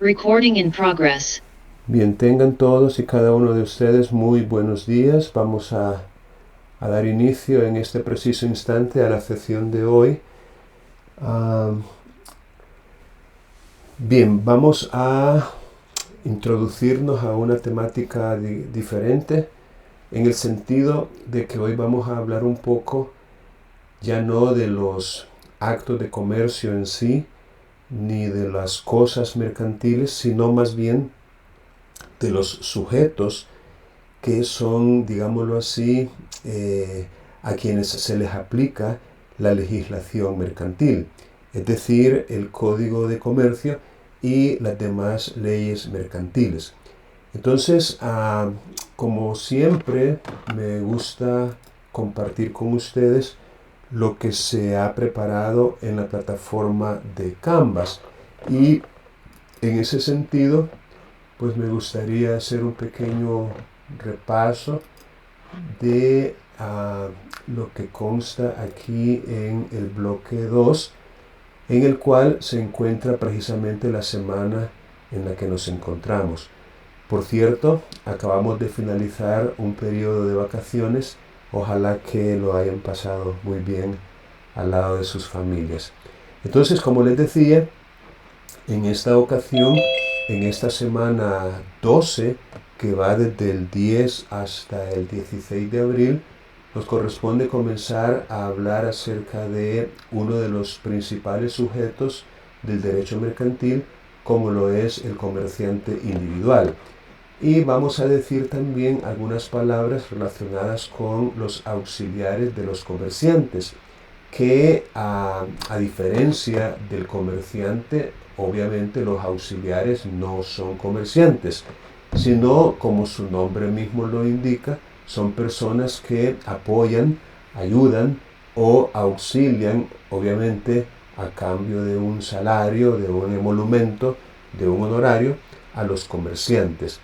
Recording in progress. Bien, tengan todos y cada uno de ustedes muy buenos días. Vamos a dar inicio en este preciso instante a la sesión de hoy. Bien, vamos a introducirnos a una temática diferente en el sentido de que hoy vamos a hablar un poco ya no de los actos de comercio en sí, ni de las cosas mercantiles, sino más bien de los sujetos que son, digámoslo así, a quienes se les aplica la legislación mercantil, es decir, el Código de Comercio y las demás leyes mercantiles. Entonces, como siempre, me gusta compartir con ustedes lo que se ha preparado en la plataforma de Canvas. Y en ese sentido, pues me gustaría hacer un pequeño repaso de lo que consta aquí en el bloque 2, en el cual se encuentra precisamente la semana en la que nos encontramos. Por cierto, acabamos de finalizar un periodo de vacaciones. Ojalá que lo hayan pasado muy bien al lado de sus familias. Entonces, como les decía, en esta ocasión, en esta semana 12, que va desde el 10 hasta el 16 de abril, nos corresponde comenzar a hablar acerca de uno de los principales sujetos del derecho mercantil, como lo es el comerciante individual. Y vamos a decir también algunas palabras relacionadas con los auxiliares de los comerciantes, que a diferencia del comerciante, obviamente los auxiliares no son comerciantes, sino, como su nombre mismo lo indica, son personas que apoyan, ayudan o auxilian, obviamente a cambio de un salario, de un emolumento, de un honorario, a los comerciantes.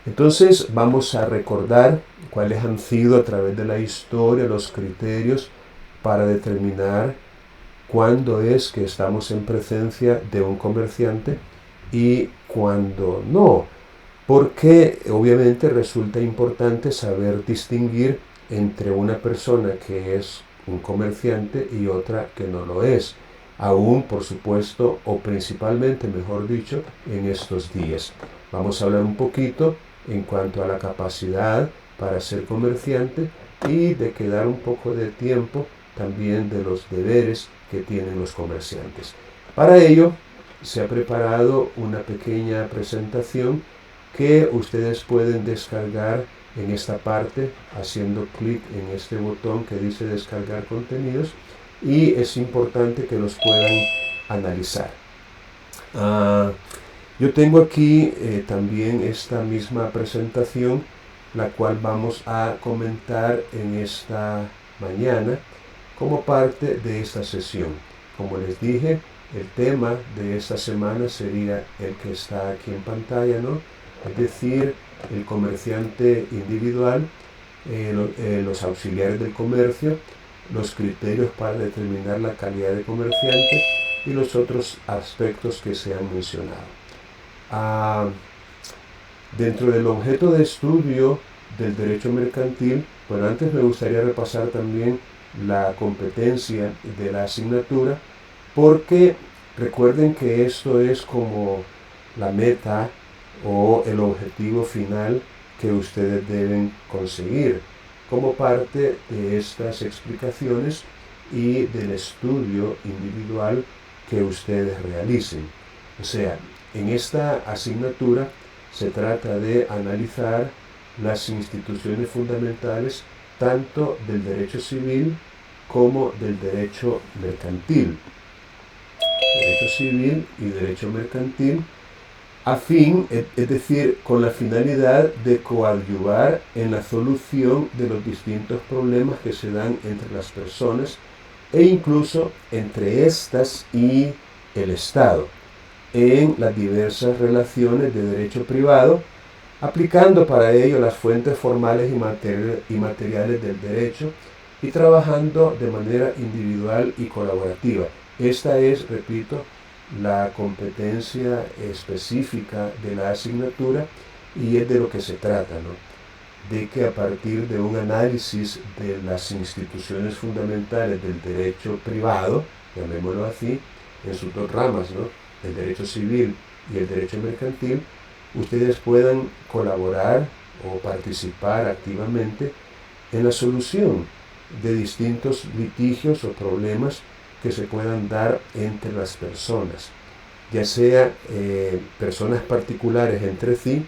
Entonces vamos a recordar cuáles han sido a través de la historia los criterios para determinar cuándo es que estamos en presencia de un comerciante y cuándo no. Porque obviamente resulta importante saber distinguir entre una persona que es un comerciante y otra que no lo es. Aún, por supuesto, o principalmente, mejor dicho, en estos días. Vamos a hablar un poquito en cuanto a la capacidad para ser comerciante y de quedar un poco de tiempo también de los deberes que tienen los comerciantes. Para ello se ha preparado una pequeña presentación que ustedes pueden descargar en esta parte haciendo clic en este botón que dice descargar contenidos, y es importante que los puedan analizar. Yo tengo aquí también esta misma presentación, la cual vamos a comentar en esta mañana como parte de esta sesión. Como les dije, el tema de esta semana sería el que está aquí en pantalla, ¿no? Es decir, el comerciante individual, los auxiliares del comercio, los criterios para determinar la calidad de comerciante y los otros aspectos que se han mencionado. Dentro del objeto de estudio del derecho mercantil, bueno, antes me gustaría repasar también la competencia de la asignatura, porque recuerden que esto es como la meta o el objetivo final que ustedes deben conseguir como parte de estas explicaciones y del estudio individual que ustedes realicen. O sea, en esta asignatura se trata de analizar las instituciones fundamentales tanto del derecho civil como del derecho mercantil. Derecho civil y derecho mercantil, es decir, con la finalidad de coadyuvar en la solución de los distintos problemas que se dan entre las personas e incluso entre estas y el Estado en las diversas relaciones de derecho privado, aplicando para ello las fuentes formales y materiales del derecho y trabajando de manera individual y colaborativa. Esta es, repito, la competencia específica de la asignatura y es de lo que se trata, ¿no? De que a partir de un análisis de las instituciones fundamentales del derecho privado, llamémoslo así, en sus dos ramas, ¿no? El derecho civil y el derecho mercantil, ustedes puedan colaborar o participar activamente en la solución de distintos litigios o problemas que se puedan dar entre las personas, ya sea personas particulares entre sí,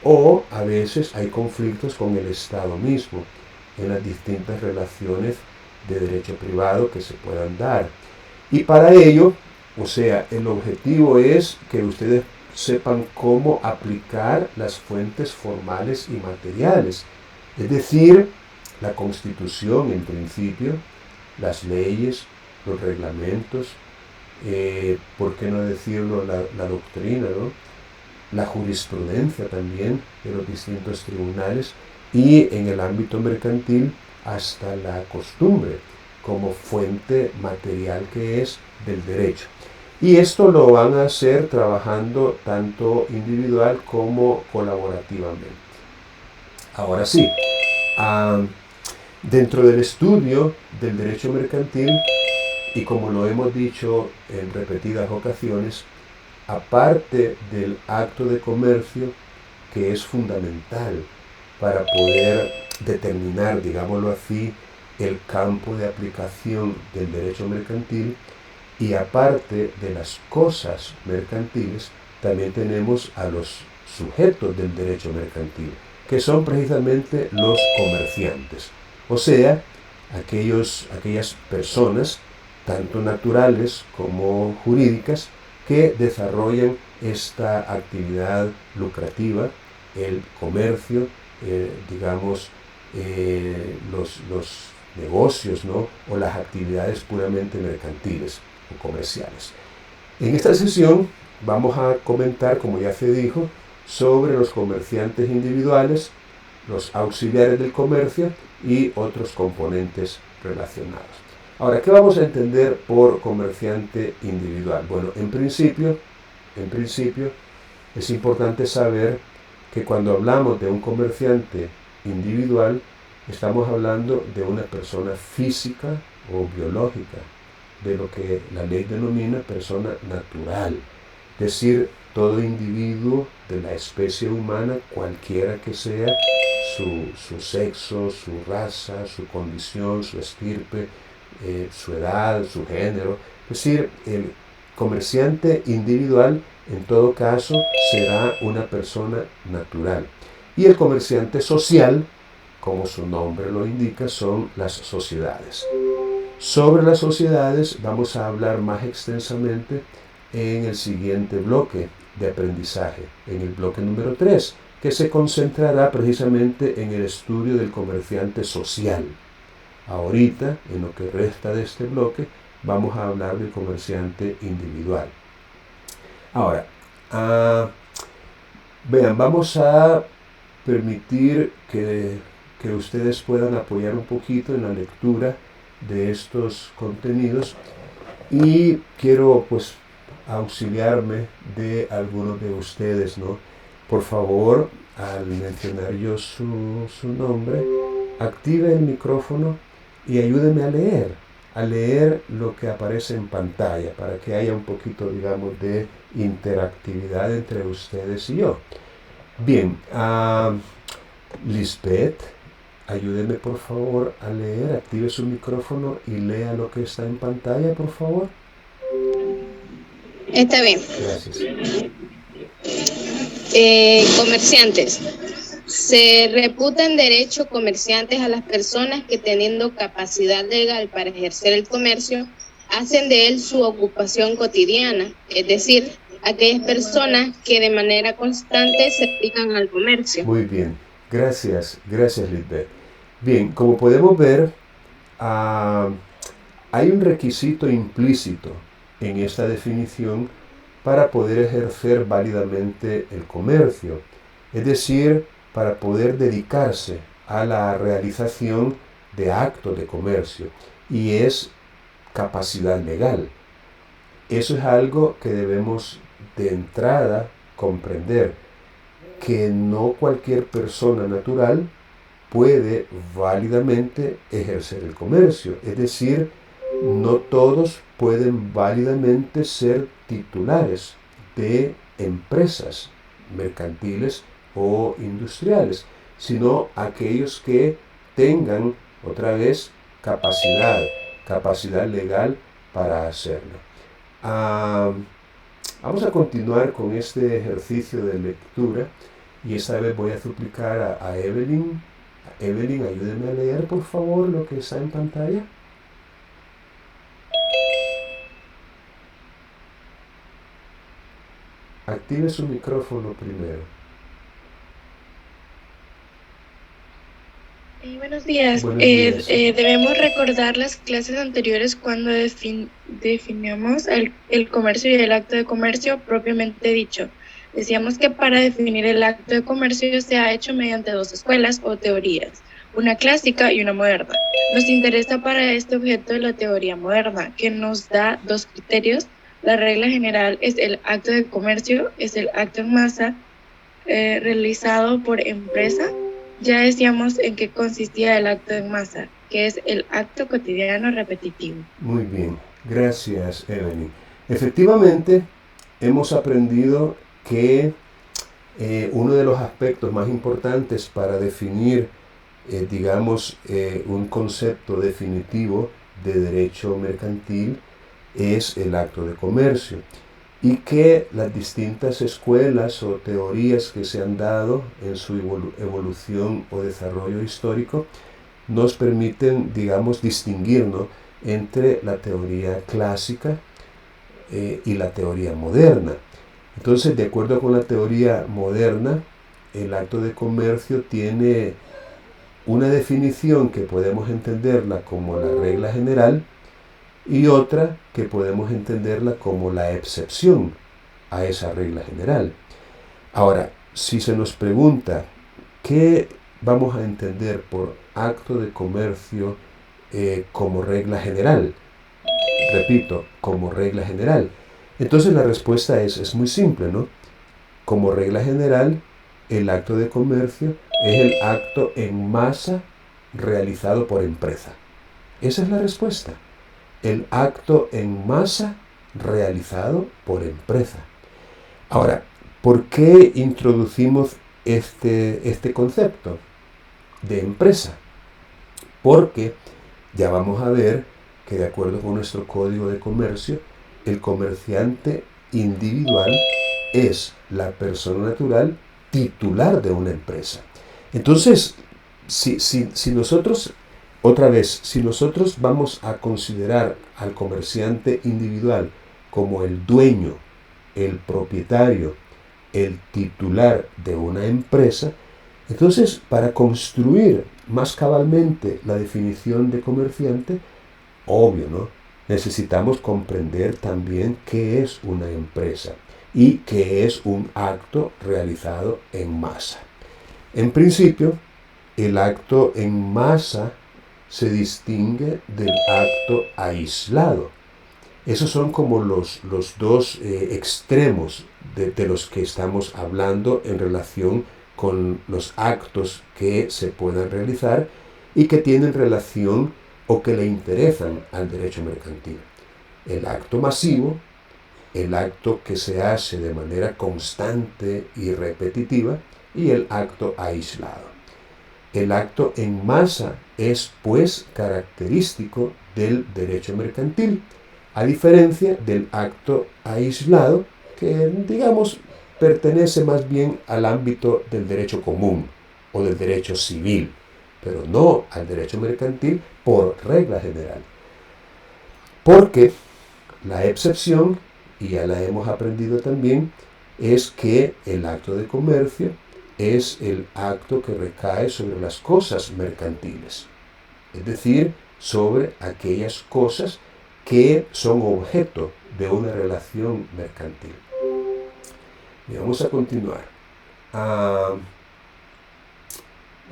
o a veces hay conflictos con el Estado mismo en las distintas relaciones de derecho privado que se puedan dar. Y para ello, o sea, el objetivo es que ustedes sepan cómo aplicar las fuentes formales y materiales, es decir, la Constitución en principio, las leyes, los reglamentos, ¿por qué no decirlo? La doctrina, ¿no? La jurisprudencia también de los distintos tribunales y en el ámbito mercantil hasta la costumbre como fuente material que es del derecho. Y esto lo van a hacer trabajando tanto individual como colaborativamente. Ahora sí, dentro del estudio del derecho mercantil, y como lo hemos dicho en repetidas ocasiones, aparte del acto de comercio, que es fundamental para poder determinar, digámoslo así, el campo de aplicación del derecho mercantil, y aparte de las cosas mercantiles, también tenemos a los sujetos del derecho mercantil, que son precisamente los comerciantes, o sea, aquellas personas, tanto naturales como jurídicas, que desarrollan esta actividad lucrativa, el comercio, digamos, los negocios, ¿no? O las actividades puramente mercantiles o comerciales. En esta sesión vamos a comentar, como ya se dijo, sobre los comerciantes individuales, los auxiliares del comercio y otros componentes relacionados. Ahora, ¿qué vamos a entender por comerciante individual? Bueno, en principio, es importante saber que cuando hablamos de un comerciante individual, estamos hablando de una persona física o biológica, de lo que la ley denomina persona natural, es decir, todo individuo de la especie humana, cualquiera que sea su sexo, su raza, su condición, su estirpe, su edad, su género. Es decir, el comerciante individual en todo caso será una persona natural. Y el comerciante social, como su nombre lo indica, son las sociedades. Sobre las sociedades vamos a hablar más extensamente en el siguiente bloque de aprendizaje, en el bloque número 3, que se concentrará precisamente en el estudio del comerciante social. Ahorita, en lo que resta de este bloque, vamos a hablar del comerciante individual. Ahora, vean, vamos a permitir que ustedes puedan apoyar un poquito en la lectura de estos contenidos, y quiero pues auxiliarme de algunos de ustedes, ¿no? Por favor, al mencionar yo su nombre, active el micrófono y ayúdenme a leer lo que aparece en pantalla, para que haya un poquito, digamos, de interactividad entre ustedes y yo. Bien, Lisbeth, ayúdeme por favor a leer, active su micrófono y lea lo que está en pantalla, por favor. Está bien. Gracias. Comerciantes. Se reputan derecho comerciantes a las personas que, teniendo capacidad legal para ejercer el comercio, hacen de él su ocupación cotidiana, es decir, aquellas personas que de manera constante se dedican al comercio. Muy bien, gracias Lisbeth. Bien, como podemos ver, hay un requisito implícito en esta definición para poder ejercer válidamente el comercio, es decir, para poder dedicarse a la realización de actos de comercio, y es capacidad legal. Eso es algo que debemos de entrada comprender, que no cualquier persona natural puede válidamente ejercer el comercio. Es decir, no todos pueden válidamente ser titulares de empresas mercantiles o industriales, sino aquellos que tengan otra vez capacidad legal para hacerlo. Ah, vamos a continuar con este ejercicio de lectura y esta vez voy a suplicar a Evelyn. Evelyn, ayúdeme a leer por favor lo que está en pantalla. Active su micrófono primero. Buenos días. Buenos días. Debemos recordar las clases anteriores cuando definimos el comercio y el acto de comercio propiamente dicho. Decíamos que para definir el acto de comercio se ha hecho mediante dos escuelas o teorías, una clásica y una moderna. Nos interesa para este objeto la teoría moderna, que nos da dos criterios. La regla general es el acto de comercio, es el acto en masa realizado por empresa. Ya decíamos en qué consistía el acto en masa, que es el acto cotidiano repetitivo. Muy bien, gracias Evelyn. Efectivamente, hemos aprendido que uno de los aspectos más importantes para definir, un concepto definitivo de derecho mercantil es el acto de comercio, y que las distintas escuelas o teorías que se han dado en su evolución o desarrollo histórico nos permiten, distinguirnos entre la teoría clásica y la teoría moderna. Entonces, de acuerdo con la teoría moderna, el acto de comercio tiene una definición que podemos entenderla como la regla general y otra que podemos entenderla como la excepción a esa regla general. Ahora, si se nos pregunta qué vamos a entender por acto de comercio como regla general, repito, como regla general, entonces la respuesta es muy simple, ¿no? Como regla general, el acto de comercio es el acto en masa realizado por empresa. Esa es la respuesta. El acto en masa realizado por empresa. Ahora, ¿por qué introducimos este concepto de empresa? Porque ya vamos a ver que de acuerdo con nuestro código de comercio, el comerciante individual es la persona natural titular de una empresa. Entonces, si nosotros, otra vez, si nosotros vamos a considerar al comerciante individual como el dueño, el propietario, el titular de una empresa, entonces para construir más cabalmente la definición de comerciante, obvio, ¿no? Necesitamos comprender también qué es una empresa y qué es un acto realizado en masa. En principio, el acto en masa se distingue del acto aislado. Esos son como los dos extremos de los que estamos hablando en relación con los actos que se puedan realizar y que tienen relación o que le interesan al derecho mercantil. El acto masivo, el acto que se hace de manera constante y repetitiva, y el acto aislado. El acto en masa es, pues, característico del derecho mercantil, a diferencia del acto aislado, que, pertenece más bien al ámbito del derecho común o del derecho civil, pero no al derecho mercantil por regla general. Porque la excepción, y ya la hemos aprendido también, es que el acto de comercio es el acto que recae sobre las cosas mercantiles, es decir, sobre aquellas cosas que son objeto de una relación mercantil. Y vamos a continuar.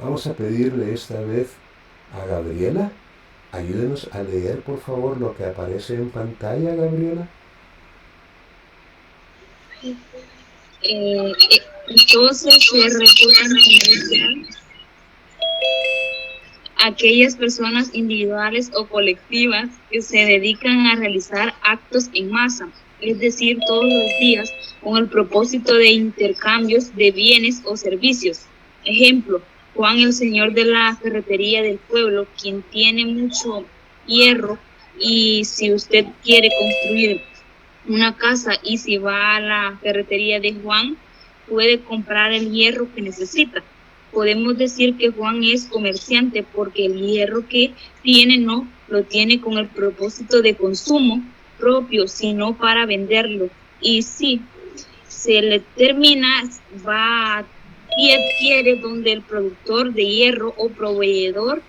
Vamos a pedirle esta vez a Gabriela, ayúdenos a leer por favor lo que aparece en pantalla, Gabriela. Entonces se reputan comercial aquellas personas individuales o colectivas que se dedican a realizar actos en masa, es decir, todos los días, con el propósito de intercambios de bienes o servicios. Ejemplo, Juan, el señor de la ferretería del pueblo, quien tiene mucho hierro, y si usted quiere construir una casa y si va a la ferretería de Juan, puede comprar el hierro que necesita. Podemos decir que Juan es comerciante porque el hierro que tiene no lo tiene con el propósito de consumo propio, sino para venderlo. Y si se le termina, va y adquiere donde el productor de hierro o proveedor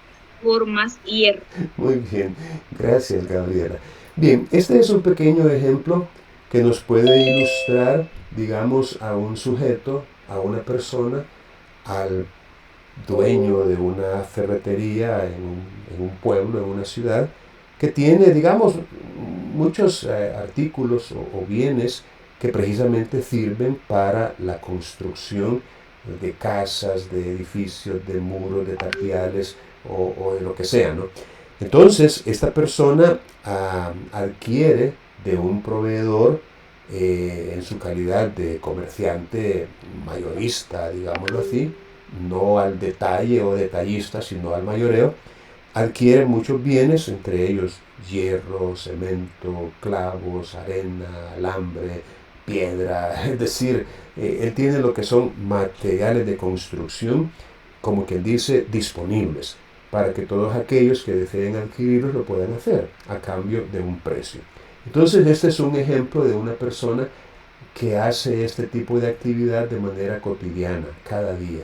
por más hierro. Muy bien, gracias Gabriela. Bien, este es un pequeño ejemplo que nos puede ilustrar, digamos, a un sujeto, a una persona, al dueño de una ferretería en un pueblo, en una ciudad, que tiene, digamos, muchos artículos o bienes que precisamente sirven para la construcción de casas, de edificios, de muros, de tapiales o de lo que sea, ¿no? Entonces, esta persona adquiere de un proveedor en su calidad de comerciante mayorista, digámoslo así, no al detalle o detallista, sino al mayoreo, adquiere muchos bienes, entre ellos hierro, cemento, clavos, arena, alambre, piedra, es decir, él tiene lo que son materiales de construcción, como quien dice, disponibles, para que todos aquellos que deseen adquirirlos lo puedan hacer a cambio de un precio. Entonces este es un ejemplo de una persona que hace este tipo de actividad de manera cotidiana, cada día,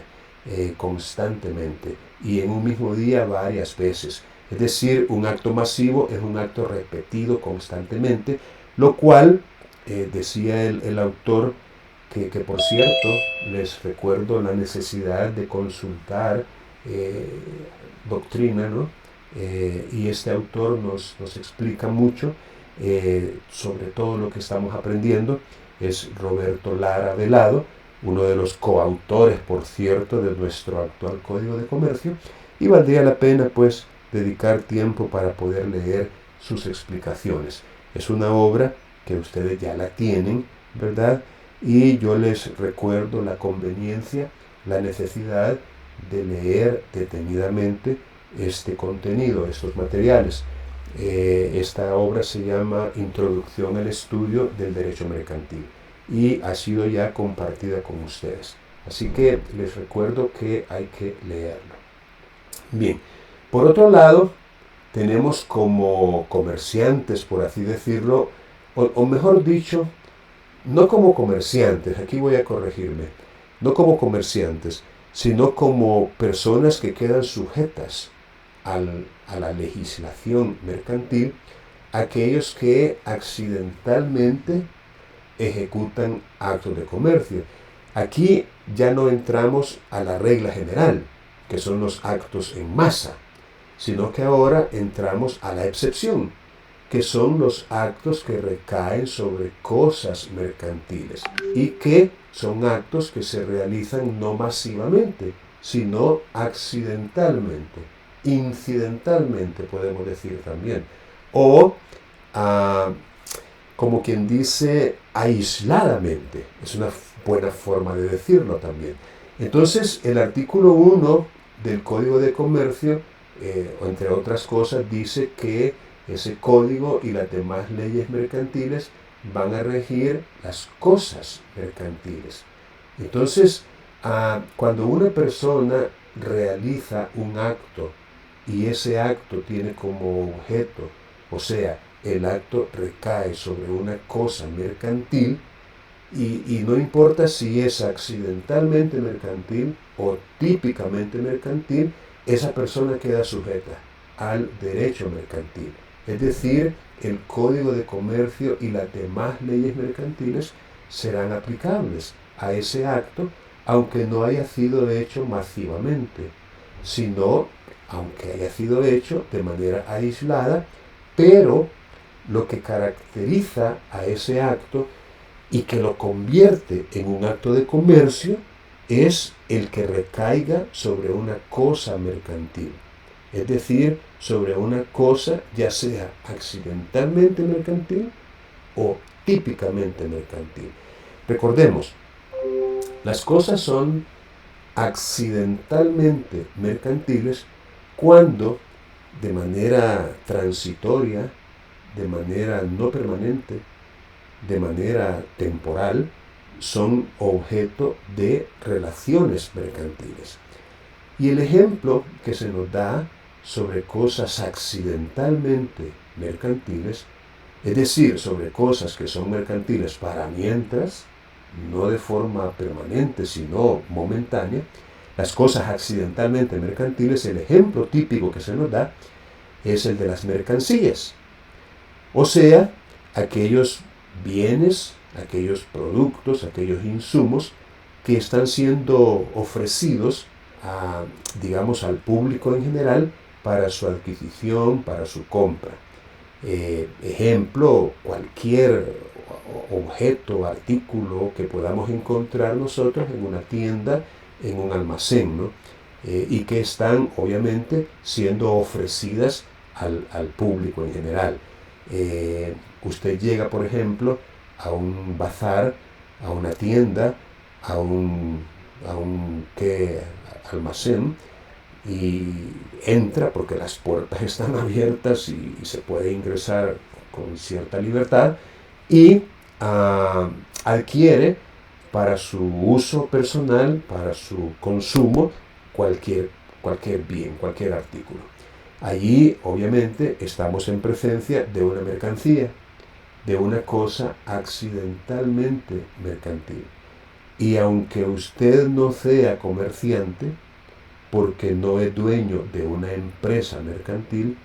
constantemente, y en un mismo día varias veces. Es decir, un acto masivo es un acto repetido constantemente, lo cual, decía el autor, que por cierto, les recuerdo la necesidad de consultar doctrina, ¿no? Y este autor nos explica mucho sobre todo lo que estamos aprendiendo. Es Roberto Lara Velado, uno de los coautores, por cierto, de nuestro actual Código de Comercio, y valdría la pena, pues, dedicar tiempo para poder leer sus explicaciones. Es una obra que ustedes ya la tienen, ¿verdad? Y yo les recuerdo la conveniencia, la necesidad de leer detenidamente este contenido, estos materiales. Esta obra se llama Introducción al Estudio del Derecho Mercantil y ha sido ya compartida con ustedes. Así que les recuerdo que hay que leerlo. Bien, por otro lado, tenemos como comerciantes, por así decirlo, o mejor dicho, no como comerciantes, aquí voy a corregirme, no como comerciantes, sino como personas que quedan sujetas a la legislación mercantil, aquellos que accidentalmente ejecutan actos de comercio. Aquí ya no entramos a la regla general, que son los actos en masa, sino que ahora entramos a la excepción, que son los actos que recaen sobre cosas mercantiles y que son actos que se realizan no masivamente, sino accidentalmente, incidentalmente podemos decir también, o como quien dice aisladamente, es una buena forma de decirlo también. Entonces el artículo 1 del Código de Comercio, entre otras cosas, dice que ese código y las demás leyes mercantiles van a regir las cosas mercantiles. Entonces, cuando una persona realiza un acto y ese acto tiene como objeto, o sea, el acto recae sobre una cosa mercantil, y no importa si es accidentalmente mercantil o típicamente mercantil, esa persona queda sujeta al derecho mercantil. Es decir, el Código de Comercio y las demás leyes mercantiles serán aplicables a ese acto, aunque no haya sido hecho masivamente, sino aunque haya sido hecho de manera aislada, pero lo que caracteriza a ese acto y que lo convierte en un acto de comercio es el que recaiga sobre una cosa mercantil, es decir, sobre una cosa ya sea accidentalmente mercantil o típicamente mercantil. Recordemos, las cosas son accidentalmente mercantiles cuando de manera transitoria, de manera no permanente, de manera temporal, son objeto de relaciones mercantiles. Y el ejemplo que se nos da sobre cosas accidentalmente mercantiles, es decir, sobre cosas que son mercantiles para mientras, no de forma permanente, sino momentánea, las cosas accidentalmente mercantiles, el ejemplo típico que se nos da es el de las mercancías. O sea, aquellos bienes, aquellos productos, aquellos insumos que están siendo ofrecidos digamos, al público en general para su adquisición, para su compra. Ejemplo, cualquier objeto, artículo que podamos encontrar nosotros en una tienda, en un almacén, ¿no? Y que están obviamente siendo ofrecidas al público en general. Usted llega, por ejemplo, a un bazar, a una tienda, a un almacén, y entra porque las puertas están abiertas y se puede ingresar con cierta libertad y adquiere para su uso personal, para su consumo, cualquier bien, cualquier artículo. Allí obviamente estamos en presencia de una mercancía, de una cosa accidentalmente mercantil. Y aunque usted no sea comerciante, porque no es dueño de una empresa mercantil,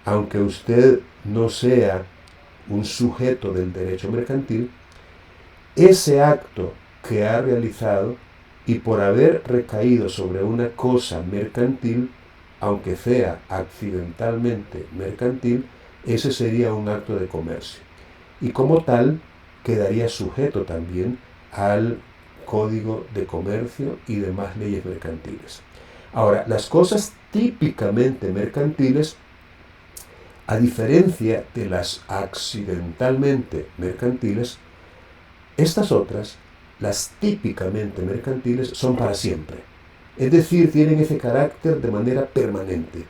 aunque usted no sea un sujeto del derecho mercantil, ese acto que ha realizado y por haber recaído sobre una cosa mercantil, aunque sea accidentalmente mercantil, ese sería un acto de comercio. Y como tal, quedaría sujeto también al Código de Comercio y demás leyes mercantiles. Ahora, las cosas típicamente mercantiles, a diferencia de las accidentalmente mercantiles, estas otras, las típicamente mercantiles, son para siempre. Es decir, tienen ese carácter de manera permanente.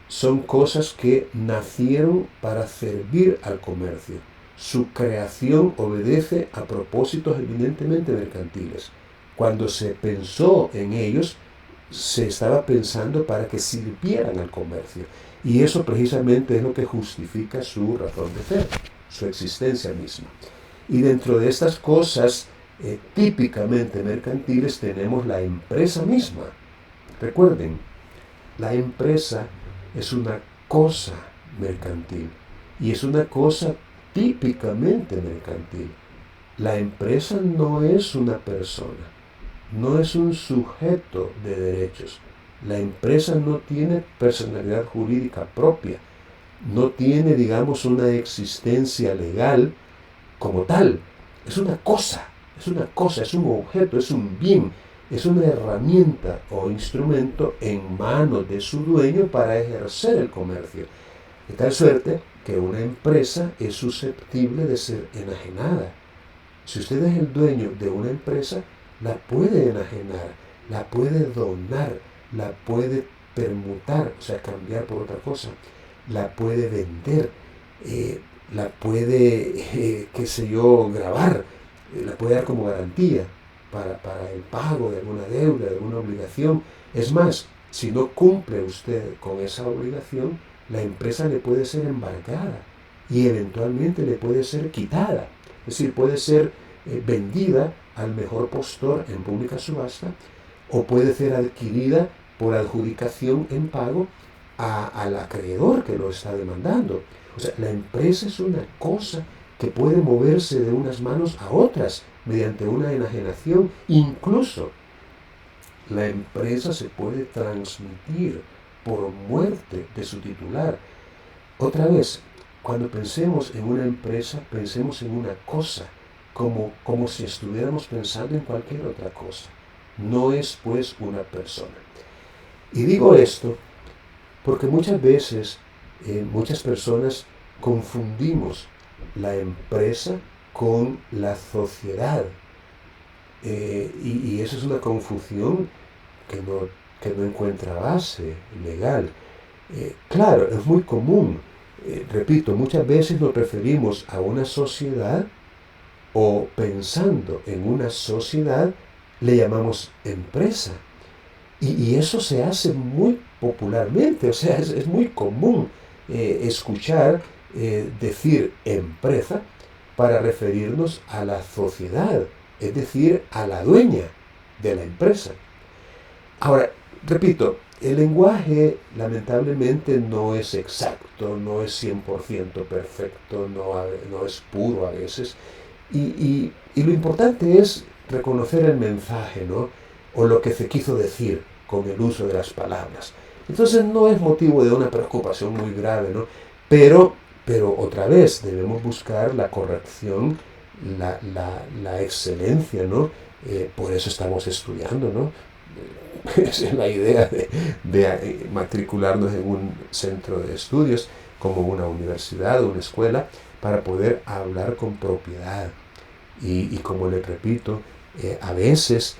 Son cosas que nacieron para servir al comercio. Su creación obedece a propósitos eminentemente mercantiles. Cuando se pensó en ellos, se estaba pensando para que sirvieran al comercio. Y eso precisamente es lo que justifica su razón de ser, su existencia misma. Y dentro de estas cosas típicamente mercantiles tenemos la empresa misma. Recuerden, la empresa es una cosa mercantil y es una cosa típicamente mercantil. La empresa no es una persona, no es un sujeto de derechos. La empresa no tiene personalidad jurídica propia, no tiene, digamos, una existencia legal como tal. Es una cosa, es un objeto, es un bien, es una herramienta o instrumento en manos de su dueño para ejercer el comercio. De tal suerte que una empresa es susceptible de ser enajenada. Si usted es el dueño de una empresa, la puede enajenar, la puede donar, la puede permutar, o sea, cambiar por otra cosa, la puede vender, la puede, grabar, la puede dar como garantía para el pago de alguna deuda, de alguna obligación. Es más, si no cumple usted con esa obligación, la empresa le puede ser embargada y eventualmente le puede ser quitada. Es decir, puede ser vendida al mejor postor en pública subasta o puede ser adquirida por adjudicación en pago al acreedor que lo está demandando. O sea, la empresa es una cosa que puede moverse de unas manos a otras mediante una enajenación. Incluso la empresa se puede transmitir por muerte de su titular. Otra vez, cuando pensemos en una empresa, pensemos en una cosa como si estuviéramos pensando en cualquier otra cosa. No es pues una persona. Y digo esto porque muchas veces muchas personas confundimos la empresa con la sociedad. Y eso es una confusión que no encuentra base legal. Claro, es muy común. Repito, muchas veces nos referimos a una sociedad o pensando en una sociedad le llamamos empresa. Y eso se hace muy popularmente, o sea, es muy común escuchar decir empresa para referirnos a la sociedad, es decir, a la dueña de la empresa. Ahora, repito, el lenguaje lamentablemente no es exacto, no es 100% perfecto, no es puro a veces. Y lo importante es reconocer el mensaje, ¿no? O lo que se quiso decir con el uso de las palabras. Entonces no es motivo de una preocupación muy grave, ¿no? Pero otra vez debemos buscar la corrección, la excelencia, ¿no? Por eso estamos estudiando, ¿no? Esa es la idea de matricularnos en un centro de estudios como una universidad o una escuela para poder hablar con propiedad. Y como les repito, a veces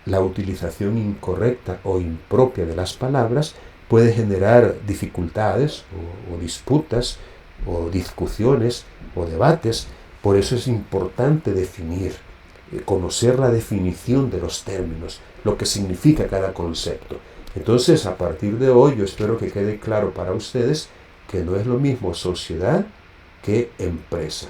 la utilización incorrecta o impropia de las palabras puede generar dificultades o disputas o discusiones o debates. Por eso es importante definir, conocer la definición de los términos, lo que significa cada concepto. Entonces, a partir de hoy, yo espero que quede claro para ustedes que no es lo mismo sociedad que empresa.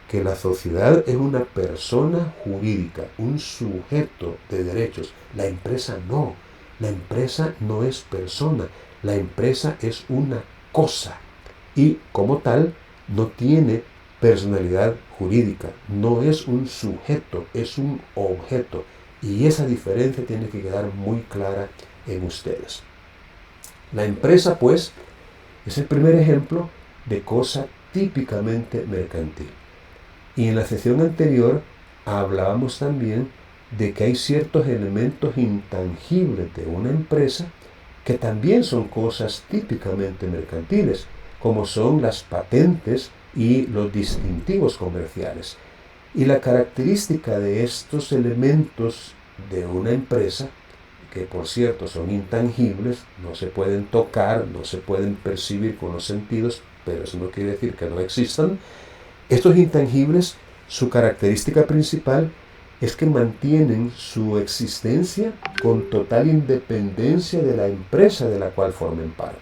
Que la sociedad es una persona jurídica, un sujeto de derechos. La empresa no. La empresa no es persona. La empresa es una cosa. Y como tal, no tiene personalidad jurídica. No es un sujeto, es un objeto. Y esa diferencia tiene que quedar muy clara en ustedes. La empresa, pues, es el primer ejemplo de cosa típicamente mercantil. Y en la sesión anterior hablábamos también de que hay ciertos elementos intangibles de una empresa que también son cosas típicamente mercantiles, como son las patentes y los distintivos comerciales. Y la característica de estos elementos de una empresa, que por cierto son intangibles, no se pueden tocar, no se pueden percibir con los sentidos, pero eso no quiere decir que no existan. Estos intangibles, su característica principal es que mantienen su existencia con total independencia de la empresa de la cual formen parte.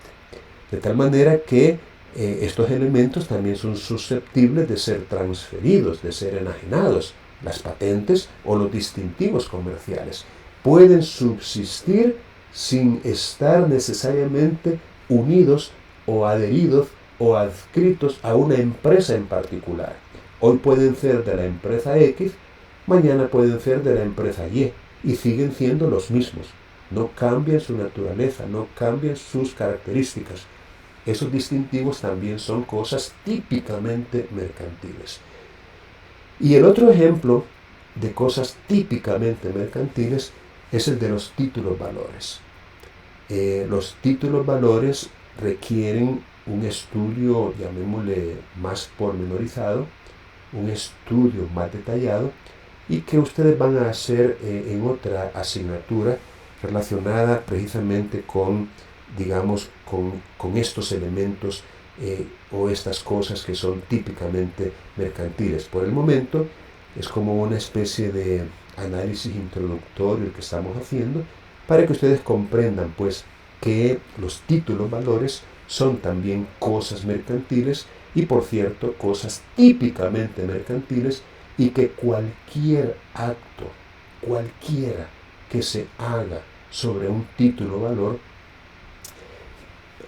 De tal manera que estos elementos también son susceptibles de ser transferidos, de ser enajenados. Las patentes o los distintivos comerciales pueden subsistir sin estar necesariamente unidos o adheridos o adscritos a una empresa en particular. Hoy pueden ser de la empresa X, mañana pueden ser de la empresa Y, y siguen siendo los mismos. No cambian su naturaleza, no cambian sus características. Esos distintivos también son cosas típicamente mercantiles. Y el otro ejemplo de cosas típicamente mercantiles es el de los títulos valores. Los títulos valores requieren un estudio, llamémosle más pormenorizado, un estudio más detallado y que ustedes van a hacer en otra asignatura relacionada precisamente con, digamos, con estos elementos o estas cosas que son típicamente mercantiles. Por el momento es como una especie de análisis introductorio el que estamos haciendo para que ustedes comprendan pues que los títulos valores son también cosas mercantiles y por cierto cosas típicamente mercantiles y que cualquier acto, cualquiera que se haga sobre un título valor,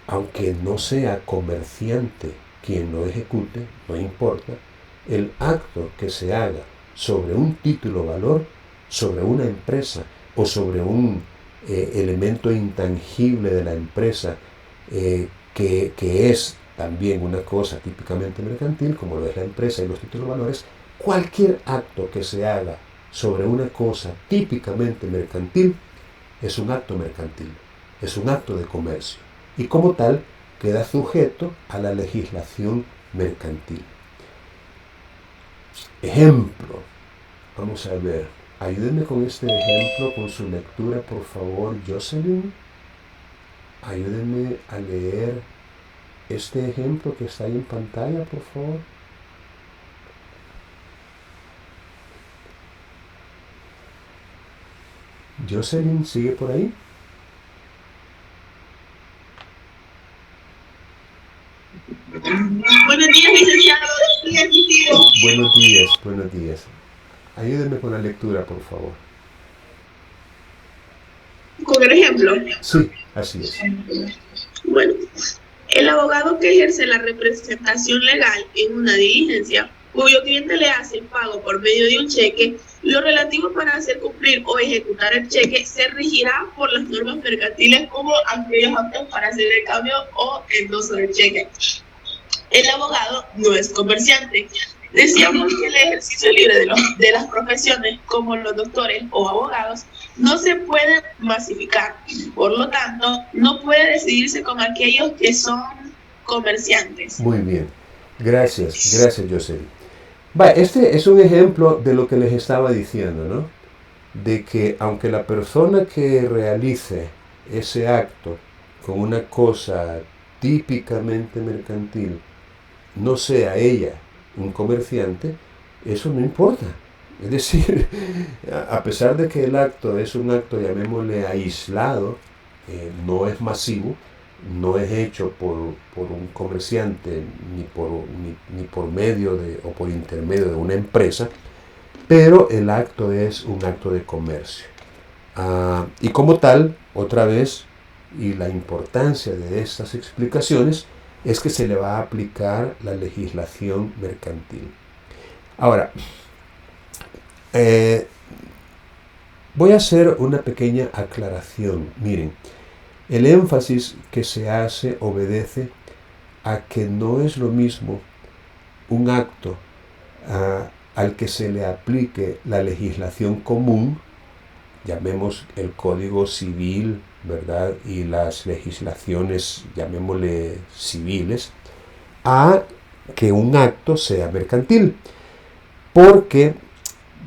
aunque no sea comerciante quien lo ejecute, no importa, el acto que se haga sobre un título valor, sobre una empresa o sobre un elemento intangible de la empresa que es también una cosa típicamente mercantil, como lo es la empresa y los títulos valores, cualquier acto que se haga sobre una cosa típicamente mercantil es un acto mercantil, es un acto de comercio y como tal queda sujeto a la legislación mercantil. Ejemplo, vamos a ver, ayúdenme con este ejemplo, con su lectura por favor, Jocelyn. Ayúdenme a leer este ejemplo que está ahí en pantalla, por favor. Jocelyn, ¿sigue por ahí? Buenos días, licenciado. Buenos días. Ayúdenme con la lectura, por favor. Con el ejemplo. Sí, así es. Bueno, el abogado que ejerce la representación legal en una diligencia, cuyo cliente le hace el pago por medio de un cheque, lo relativo para hacer cumplir o ejecutar el cheque se regirá por las normas mercantiles como aquellos actos para hacer el cambio o endoso del cheque. El abogado no es comerciante. Decíamos que el ejercicio libre de las profesiones, como los doctores o abogados, no se puede masificar. Por lo tanto, no puede decidirse con aquellos que son comerciantes. Muy bien. Gracias, Jocelyn. Este es un ejemplo de lo que les estaba diciendo, ¿no? De que aunque la persona que realice ese acto con una cosa típicamente mercantil no sea ella un comerciante, eso no importa. Es decir, a pesar de que el acto es un acto, llamémosle aislado, no es masivo, no es hecho por un comerciante ni por medio o por intermedio de una empresa, pero el acto es un acto de comercio. Y como tal, otra vez, y la importancia de estas explicaciones, es que se le va a aplicar la legislación mercantil. Ahora, voy a hacer una pequeña aclaración. Miren, el énfasis que se hace obedece a que no es lo mismo un acto al que se le aplique la legislación común, llamemos el Código Civil, ¿verdad? Y las legislaciones, llamémosle civiles, a que un acto sea mercantil. Porque,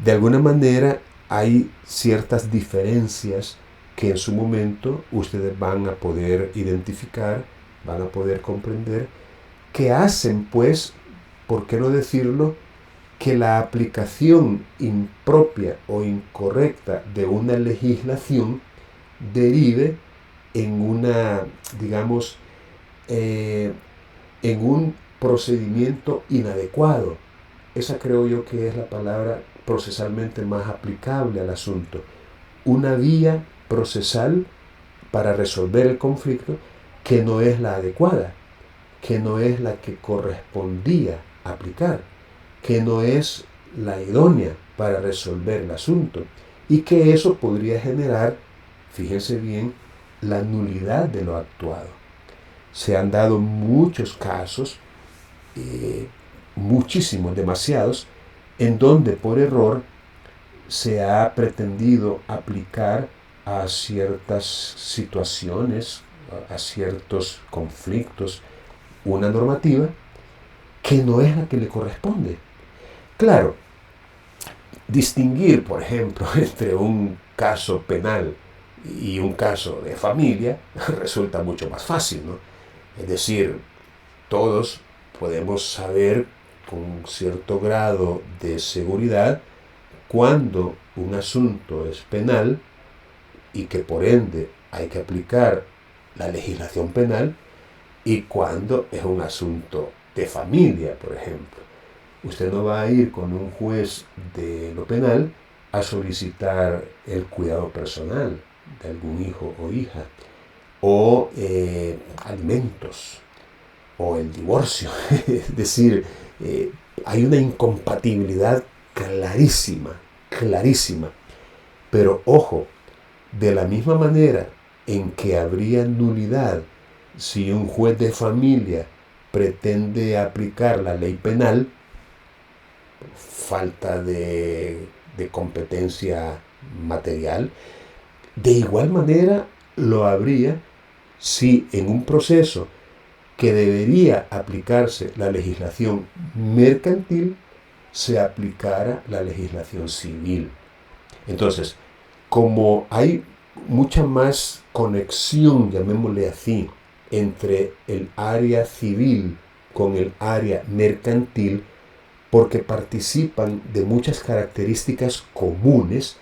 de alguna manera, hay ciertas diferencias que en su momento ustedes van a poder identificar, van a poder comprender, que hacen, pues, ¿por qué no decirlo?, que la aplicación impropia o incorrecta de una legislación derive en una, digamos, en un procedimiento inadecuado. Esa creo yo que es la palabra procesalmente más aplicable al asunto. Una vía procesal para resolver el conflicto que no es la adecuada, que no es la que correspondía aplicar, que no es la idónea para resolver el asunto y que eso podría generar, fíjense bien, la nulidad de lo actuado. Se han dado muchos casos, muchísimos, demasiados, en donde por error se ha pretendido aplicar a ciertas situaciones, a ciertos conflictos, una normativa que no es la que le corresponde. Claro, distinguir, por ejemplo, entre un caso penal y un caso de familia resulta mucho más fácil, ¿no? Es decir, todos podemos saber con cierto grado de seguridad cuando un asunto es penal y que por ende hay que aplicar la legislación penal y cuando es un asunto de familia, por ejemplo. Usted no va a ir con un juez de lo penal a solicitar el cuidado personal de algún hijo o hija, o alimentos, o el divorcio. Es decir, hay una incompatibilidad clarísima. Pero ojo, de la misma manera en que habría nulidad si un juez de familia pretende aplicar la ley penal, falta de competencia material. De igual manera lo habría si en un proceso que debería aplicarse la legislación mercantil se aplicara la legislación civil. Entonces, como hay mucha más conexión, llamémosle así, entre el área civil con el área mercantil, porque participan de muchas características comunes,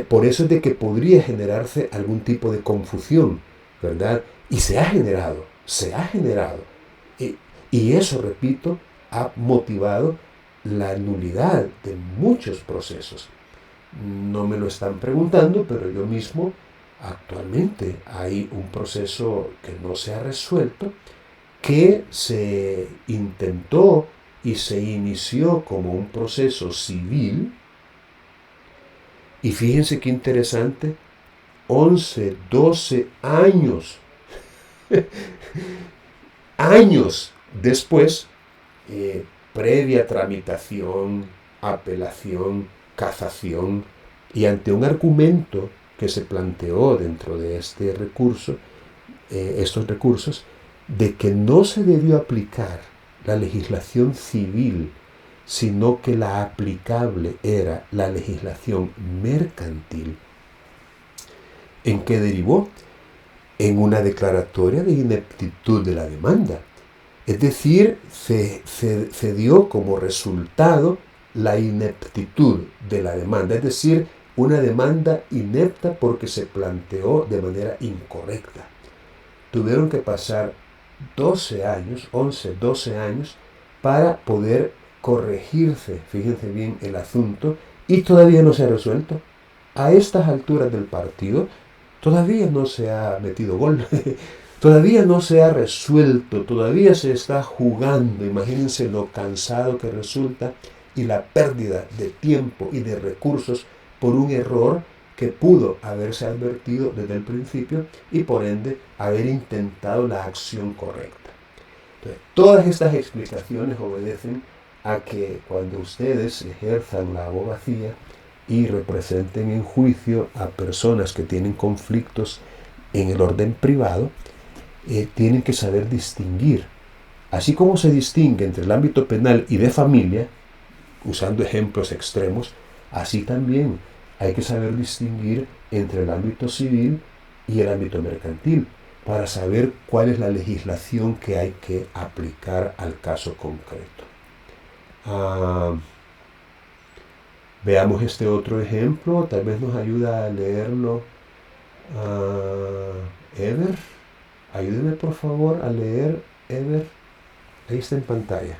por eso es de que podría generarse algún tipo de confusión, ¿verdad? Y se ha generado. Y eso, repito, ha motivado la nulidad de muchos procesos. No me lo están preguntando, pero yo mismo, actualmente hay un proceso que no se ha resuelto, que se intentó y se inició como un proceso civil. Y fíjense qué interesante, 11, 12 años, años después, previa tramitación, apelación, casación, y ante un argumento que se planteó dentro de este recurso, estos recursos, de que no se debió aplicar la legislación civil, sino que la aplicable era la legislación mercantil. ¿En qué derivó? En una declaratoria de ineptitud de la demanda. Es decir, se dio como resultado la ineptitud de la demanda, es decir, una demanda inepta porque se planteó de manera incorrecta. Tuvieron que pasar 12 años, 11, 12 años, para poder corregirse, fíjense bien el asunto, y todavía no se ha resuelto. A estas alturas del partido, todavía no se ha metido gol, todavía no se ha resuelto, todavía se está jugando. Imagínense lo cansado que resulta y la pérdida de tiempo y de recursos por un error que pudo haberse advertido desde el principio y por ende haber intentado la acción correcta. Entonces, todas estas explicaciones obedecen a que cuando ustedes ejerzan la abogacía y representen en juicio a personas que tienen conflictos en el orden privado, tienen que saber distinguir. Así como se distingue entre el ámbito penal y de familia, usando ejemplos extremos, así también hay que saber distinguir entre el ámbito civil y el ámbito mercantil para saber cuál es la legislación que hay que aplicar al caso concreto. Veamos este otro ejemplo, tal vez nos ayuda a leerlo. Ever, ayúdeme por favor a leer, Ever. Ahí está en pantalla.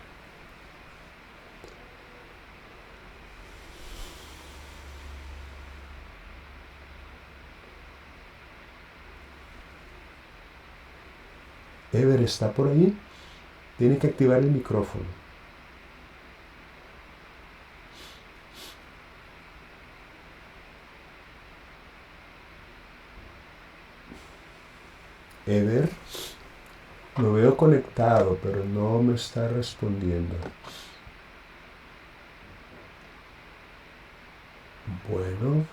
Ever, ¿está por ahí? Tiene que activar el micrófono. Ever, lo veo conectado, pero no me está respondiendo. Bueno,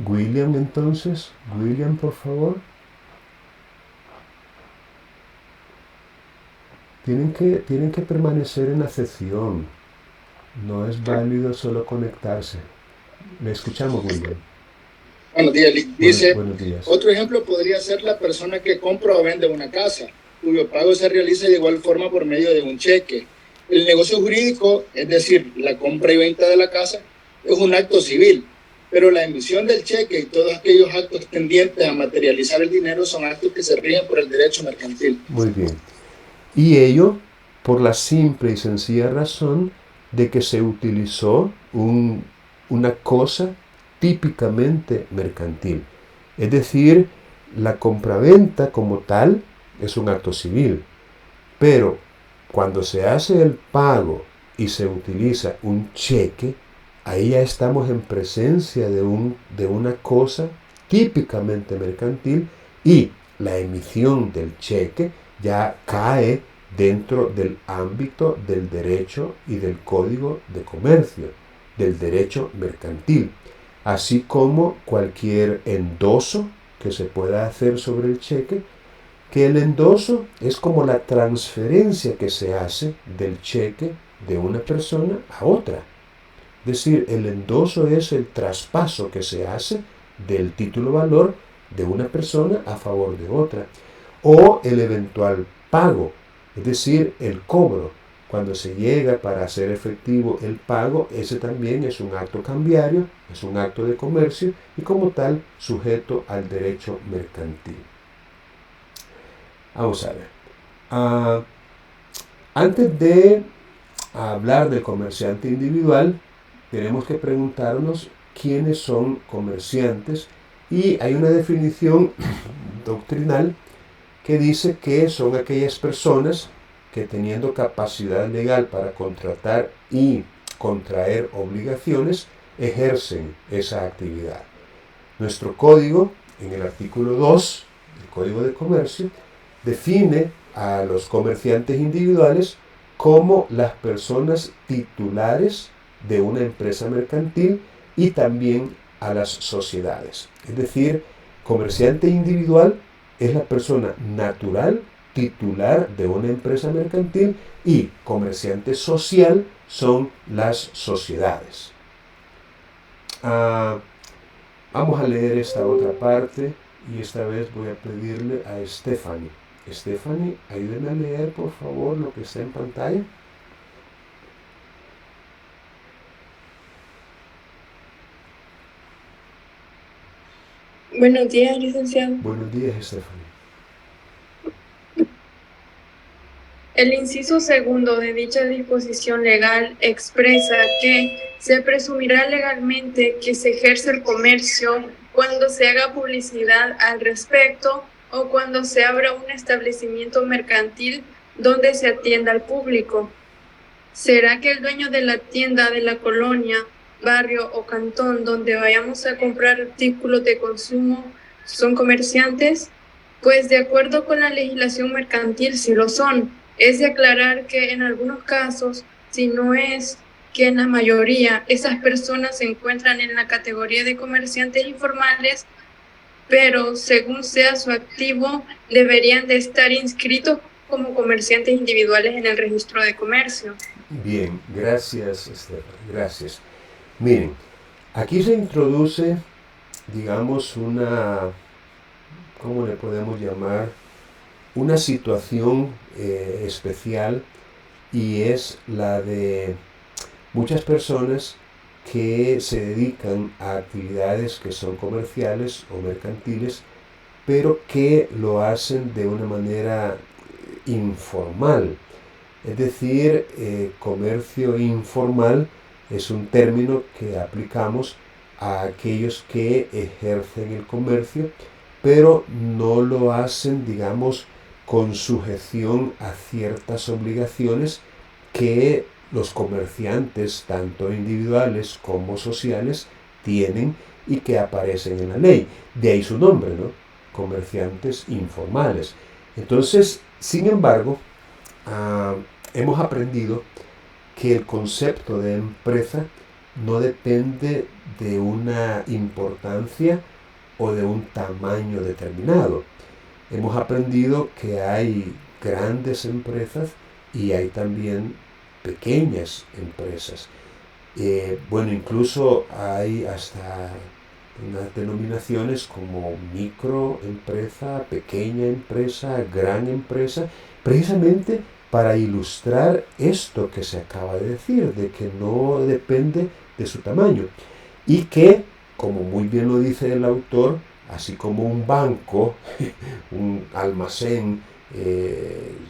William entonces. William, por favor. Tienen que permanecer en la sesión. No es válido solo conectarse. Le escuchamos, William. Buenos días, dice, buenos días. Otro ejemplo podría ser la persona que compra o vende una casa, cuyo pago se realiza de igual forma por medio de un cheque. El negocio jurídico, es decir, la compra y venta de la casa, es un acto civil, pero la emisión del cheque y todos aquellos actos tendientes a materializar el dinero son actos que se rigen por el derecho mercantil. Muy bien. Y ello por la simple y sencilla razón de que se utilizó una cosa típicamente mercantil. Es decir, la compraventa como tal es un acto civil, pero cuando se hace el pago y se utiliza un cheque, ahí ya estamos en presencia de una cosa típicamente mercantil y la emisión del cheque ya cae dentro del ámbito del derecho y del Código de Comercio, del derecho mercantil, así como cualquier endoso que se pueda hacer sobre el cheque, que el endoso es como la transferencia que se hace del cheque de una persona a otra. Es decir, el endoso es el traspaso que se hace del título valor de una persona a favor de otra, o el eventual pago, es decir, el cobro. Cuando se llega para hacer efectivo el pago, ese también es un acto cambiario, es un acto de comercio y como tal sujeto al derecho mercantil. Vamos a ver. Antes de hablar del comerciante individual, tenemos que preguntarnos quiénes son comerciantes, y hay una definición doctrinal que dice que son aquellas personas que, teniendo capacidad legal para contratar y contraer obligaciones, ejercen esa actividad. Nuestro código, en el artículo 2, el Código de Comercio, define a los comerciantes individuales como las personas titulares de una empresa mercantil y también a las sociedades. Es decir, comerciante individual es la persona natural titular de una empresa mercantil y comerciante social son las sociedades. Vamos a leer esta otra parte y esta vez voy a pedirle a Stephanie. Stephanie, ayúdeme a leer por favor lo que está en pantalla. Buenos días, licenciado. Buenos días, Stephanie. El inciso segundo de dicha disposición legal expresa que se presumirá legalmente que se ejerce el comercio cuando se haga publicidad al respecto o cuando se abra un establecimiento mercantil donde se atienda al público. ¿Será que el dueño de la tienda de la colonia, barrio o cantón donde vayamos a comprar artículos de consumo son comerciantes? Pues de acuerdo con la legislación mercantil sí lo son. Es de aclarar que en algunos casos, si no es que en la mayoría, esas personas se encuentran en la categoría de comerciantes informales, pero según sea su activo, deberían de estar inscritos como comerciantes individuales en el registro de comercio. Bien, gracias, Esther, gracias. Miren, aquí se introduce, digamos, ¿cómo le podemos llamar? Una situación especial, y es la de muchas personas que se dedican a actividades que son comerciales o mercantiles, pero que lo hacen de una manera informal. Es decir, comercio informal es un término que aplicamos a aquellos que ejercen el comercio, pero no lo hacen, digamos, con sujeción a ciertas obligaciones que los comerciantes, tanto individuales como sociales, tienen y que aparecen en la ley. De ahí su nombre, ¿no? Comerciantes informales. Entonces, sin embargo, hemos aprendido que el concepto de empresa no depende de una importancia o de un tamaño determinado. Hemos aprendido que hay grandes empresas y hay también pequeñas empresas. Bueno, incluso hay hasta unas denominaciones como microempresa, pequeña empresa, gran empresa, precisamente para ilustrar esto que se acaba de decir, de que no depende de su tamaño y que, como muy bien lo dice el autor, así como un banco, un almacén,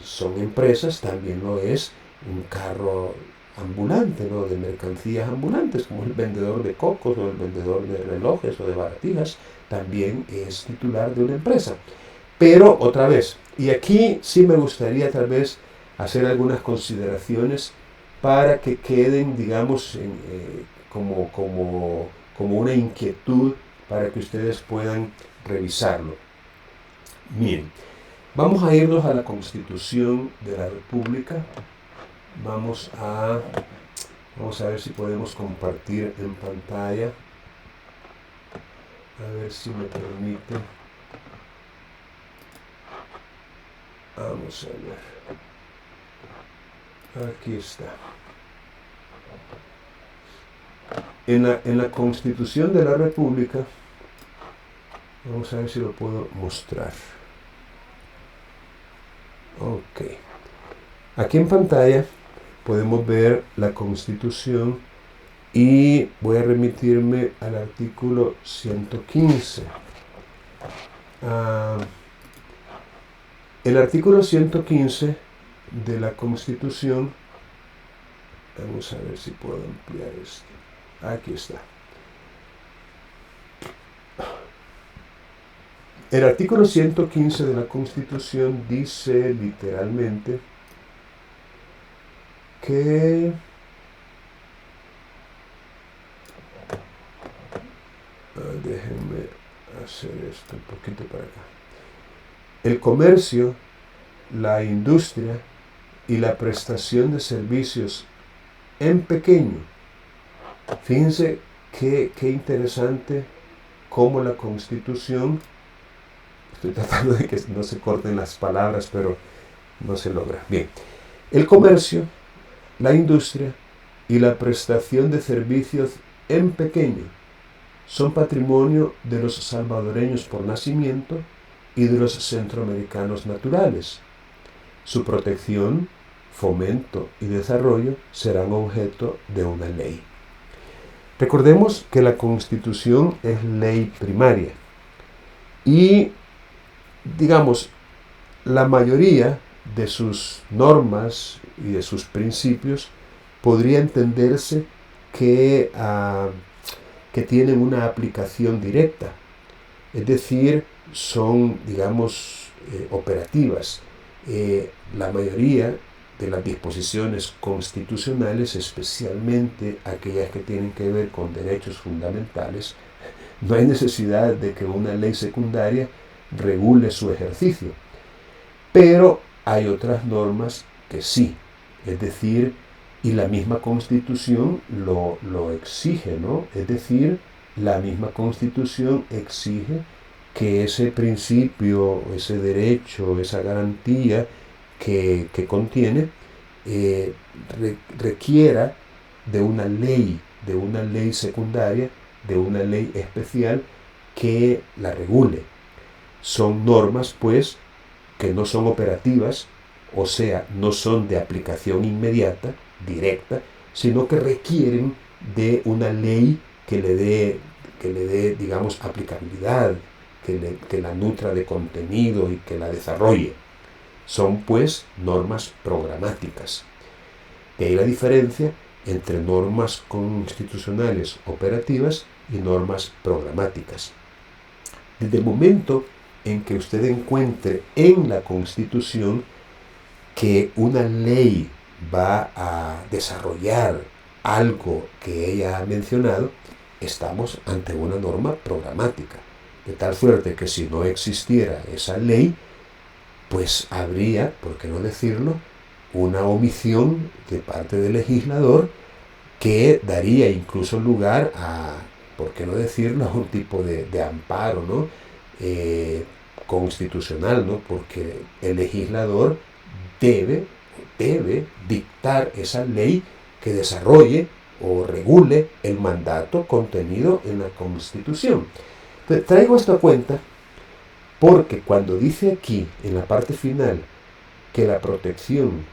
son empresas, también lo es un carro ambulante, ¿no? De mercancías ambulantes, como el vendedor de cocos o el vendedor de relojes o de baratijas, también es titular de una empresa. Pero otra vez, y aquí sí me gustaría tal vez hacer algunas consideraciones para que queden, digamos, como una inquietud para que ustedes puedan revisarlo. Miren, Vamos a irnos a la Constitución de la República. Vamos a ver si podemos compartir en pantalla. A ver si me permite. Vamos a ver. Aquí está. En la Constitución de la República, vamos a ver si lo puedo mostrar. Ok. Aquí en pantalla podemos ver la Constitución y voy a remitirme al artículo 115. El artículo 115 de la Constitución, vamos a ver si puedo ampliar esto. Aquí está. El artículo 115 de la Constitución dice literalmente que déjenme hacer esto un poquito para acá. El comercio, la industria y la prestación de servicios en pequeño. Fíjense qué interesante cómo la Constitución, estoy tratando de que no se corten las palabras, pero no se logra. Bien, el comercio, la industria y la prestación de servicios en pequeño son patrimonio de los salvadoreños por nacimiento y de los centroamericanos naturales. Su protección, fomento y desarrollo serán objeto de una ley. Recordemos que la Constitución es ley primaria y, digamos, la mayoría de sus normas y de sus principios podría entenderse que tienen una aplicación directa, es decir, son, digamos, operativas. La mayoría de las disposiciones constitucionales, especialmente aquellas que tienen que ver con derechos fundamentales, no hay necesidad de que una ley secundaria regule su ejercicio. Pero hay otras normas que sí, es decir, y la misma Constitución lo exige, ¿no? Es decir, la misma Constitución exige que ese principio, ese derecho, esa garantía que contiene, requiera de una ley secundaria, de una ley especial que la regule. Son normas, pues, que no son operativas, o sea, no son de aplicación inmediata, directa, sino que requieren de una ley que le dé, digamos, aplicabilidad, que la nutra de contenido y que la desarrolle. Son, pues, normas programáticas. De ahí la diferencia entre normas constitucionales operativas y normas programáticas. Desde el momento en que usted encuentre en la Constitución que una ley va a desarrollar algo que ella ha mencionado, estamos ante una norma programática. De tal suerte que si no existiera esa ley, pues habría, por qué no decirlo, una omisión de parte del legislador que daría incluso lugar a, por qué no decirlo, a un tipo de amparo, ¿no? Constitucional, ¿no? Porque el legislador debe dictar esa ley que desarrolle o regule el mandato contenido en la Constitución. Entonces, traigo esto a cuenta porque cuando dice aquí, en la parte final, que la protección,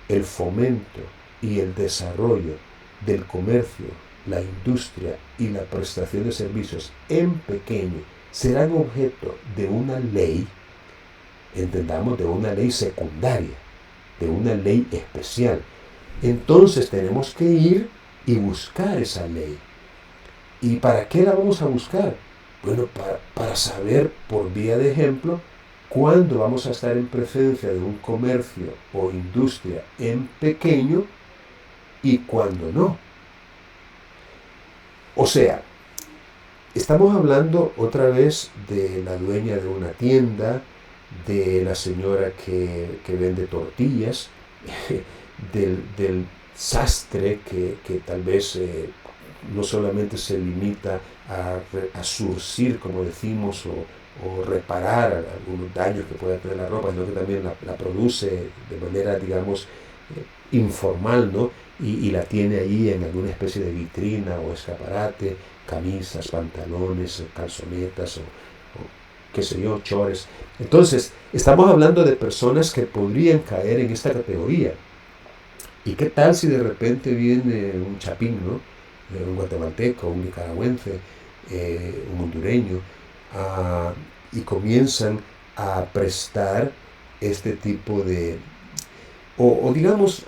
el fomento y el desarrollo del comercio, la industria y la prestación de servicios en pequeño serán objeto de una ley, entendamos, de una ley secundaria, de una ley especial. Entonces tenemos que ir y buscar esa ley. ¿Y para qué la vamos a buscar? Bueno, para saber, por vía de ejemplo, cuándo vamos a estar en presencia de un comercio o industria en pequeño y cuándo no. O sea, estamos hablando otra vez de la dueña de una tienda, de la señora que vende tortillas, del sastre que tal vez no solamente se limita a surcir, como decimos, o reparar algunos daños que pueda tener la ropa, sino que también la produce de manera, digamos, informal, ¿no? Y la tiene ahí en alguna especie de vitrina o escaparate, camisas, pantalones, calzonetas o qué sé yo, chores. Entonces, estamos hablando de personas que podrían caer en esta categoría. ¿Y qué tal si de repente viene un chapín, ¿no? Un guatemalteco, un nicaragüense, un hondureño, y comienzan a prestar este tipo de... O digamos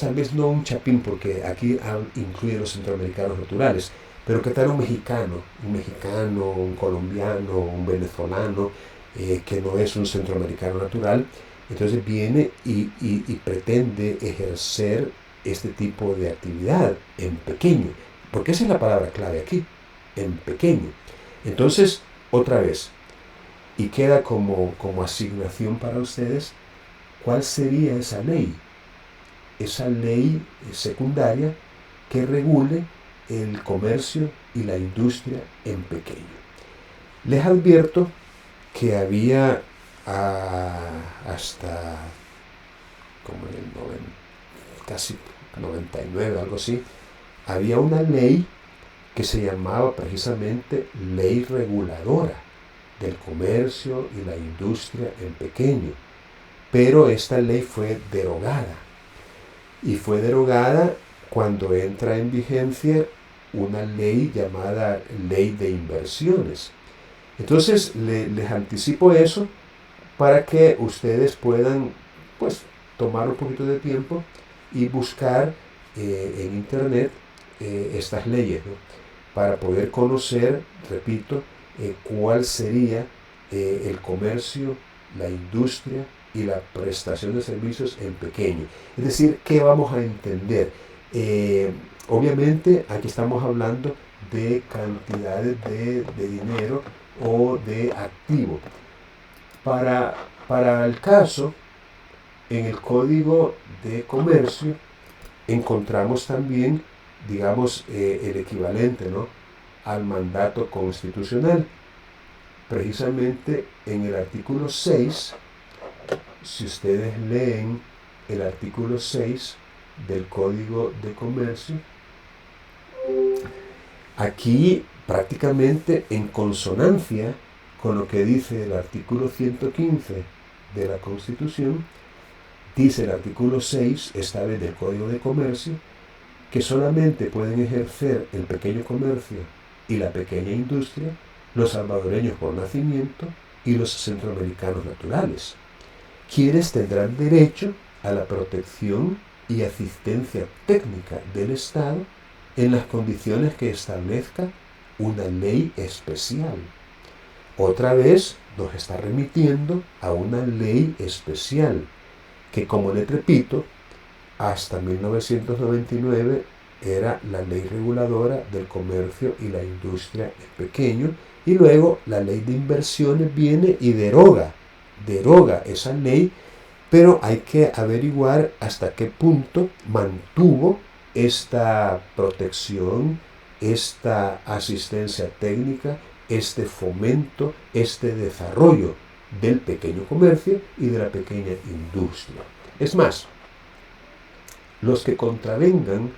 tal vez no un chapín, porque aquí incluye los centroamericanos naturales, pero qué tal un mexicano, un colombiano, un venezolano, que no es un centroamericano natural, entonces viene y pretende ejercer este tipo de actividad en pequeño, porque esa es la palabra clave aquí, en pequeño. Entonces, otra vez, y queda como asignación para ustedes, ¿cuál sería esa ley? Esa ley secundaria que regule el comercio y la industria en pequeño. Les advierto que había hasta como en el casi 99, algo así, había una ley que se llamaba precisamente ley reguladora del comercio y la industria en pequeño. Pero esta ley fue derogada. Y fue derogada cuando entra en vigencia una ley llamada Ley de Inversiones. Entonces, les anticipo eso para que ustedes puedan, pues, tomar un poquito de tiempo y buscar en internet estas leyes, ¿no? Para poder conocer, repito, cuál sería el comercio, la industria y la prestación de servicios en pequeño. Es decir, ¿qué vamos a entender? Obviamente, aquí estamos hablando de cantidades de dinero o de activo. Para el caso, en el Código de Comercio encontramos también, digamos, el equivalente, ¿no?, al mandato constitucional. Precisamente en el artículo 6, si ustedes leen el artículo 6 del Código de Comercio, aquí prácticamente en consonancia con lo que dice el artículo 115 de la Constitución, dice el artículo 6, esta vez del Código de Comercio, que solamente pueden ejercer el pequeño comercio y la pequeña industria los salvadoreños por nacimiento y los centroamericanos naturales, quienes tendrán derecho a la protección y asistencia técnica del Estado en las condiciones que establezca una ley especial. Otra vez nos está remitiendo a una ley especial que, como les repito, hasta 1999 era la ley reguladora del comercio y la industria en pequeño, y luego la ley de inversiones viene y deroga esa ley, pero hay que averiguar hasta qué punto mantuvo esta protección, esta asistencia técnica, este fomento, este desarrollo del pequeño comercio y de la pequeña industria. Es más, los que contravengan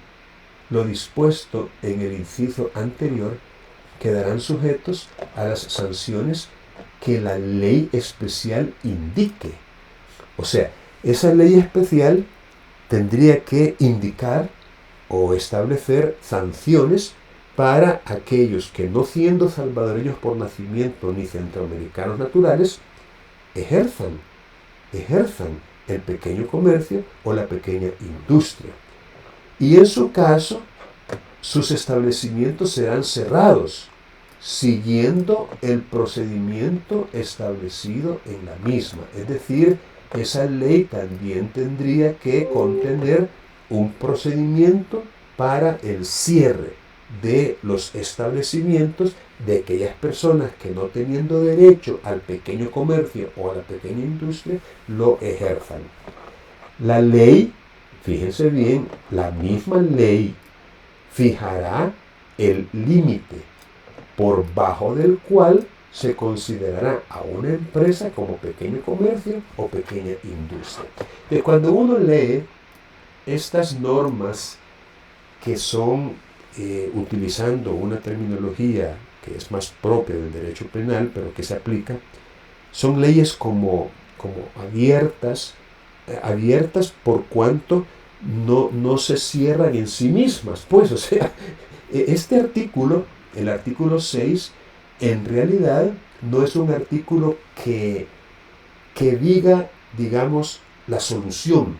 lo dispuesto en el inciso anterior quedarán sujetos a las sanciones que la ley especial indique. O sea, esa ley especial tendría que indicar o establecer sanciones para aquellos que, no siendo salvadoreños por nacimiento ni centroamericanos naturales, ejerzan el pequeño comercio o la pequeña industria. Y en su caso, sus establecimientos serán cerrados, siguiendo el procedimiento establecido en la misma. Es decir, esa ley también tendría que contener un procedimiento para el cierre de los establecimientos de aquellas personas que no teniendo derecho al pequeño comercio o a la pequeña industria, lo ejerzan. La ley, fíjense bien, la misma ley fijará el límite por bajo del cual se considerará a una empresa como pequeño comercio o pequeña industria. De cuando uno lee estas normas que son, utilizando una terminología que es más propia del derecho penal, pero que se aplica, son leyes como abiertas por cuanto no se cierran en sí mismas. Pues, o sea, este artículo, el artículo 6, en realidad no es un artículo que diga, digamos, la solución,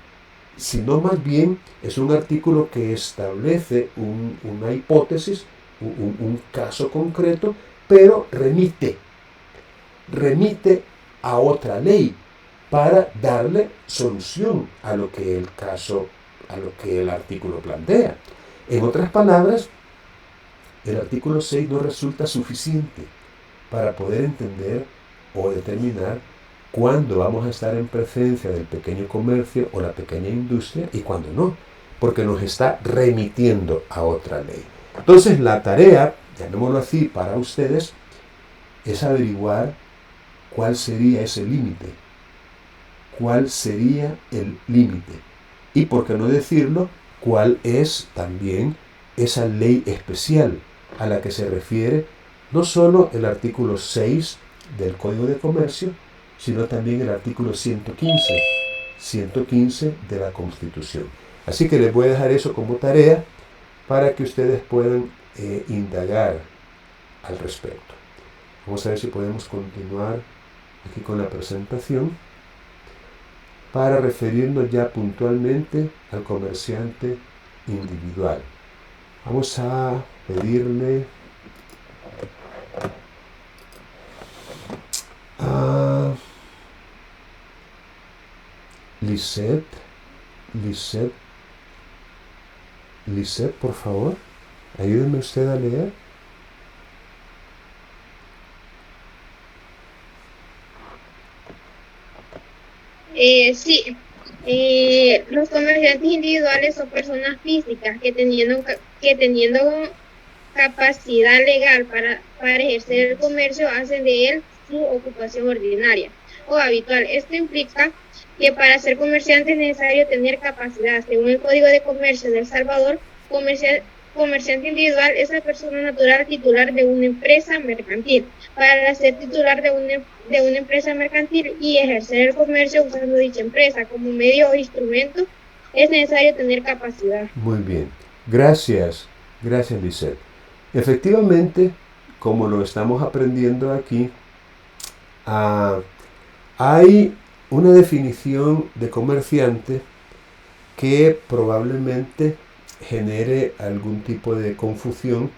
sino más bien es un artículo que establece una hipótesis, un caso concreto, pero remite a otra ley para darle solución a lo que el artículo plantea. En otras palabras, el artículo 6 no resulta suficiente para poder entender o determinar cuándo vamos a estar en presencia del pequeño comercio o la pequeña industria y cuándo no, porque nos está remitiendo a otra ley. Entonces la tarea, llamémoslo así, para ustedes, es averiguar cuál sería ese límite. ¿Cuál sería el límite? Y por qué no decirlo, cuál es también esa ley especial a la que se refiere no solo el artículo 6 del Código de Comercio, sino también el artículo 115 de la Constitución. Así que les voy a dejar eso como tarea para que ustedes puedan indagar al respecto. Vamos a ver si podemos continuar aquí con la presentación para referirnos ya puntualmente al comerciante individual. Vamos a pedirle a Lisette, por favor, ayúdenme usted a leer. Sí, los comerciantes individuales son personas físicas que teniendo capacidad legal para ejercer el comercio hacen de él su ocupación ordinaria o habitual. Esto implica que para ser comerciante es necesario tener capacidad. Según el Código de Comercio de El Salvador, comerciante individual es la persona natural titular de una empresa mercantil. Para ser titular de una empresa mercantil y ejercer el comercio usando dicha empresa como medio o instrumento, es necesario tener capacidad. Muy bien. Gracias, Lisette. Efectivamente, como lo estamos aprendiendo aquí, hay una definición de comerciante que probablemente genere algún tipo de confusión,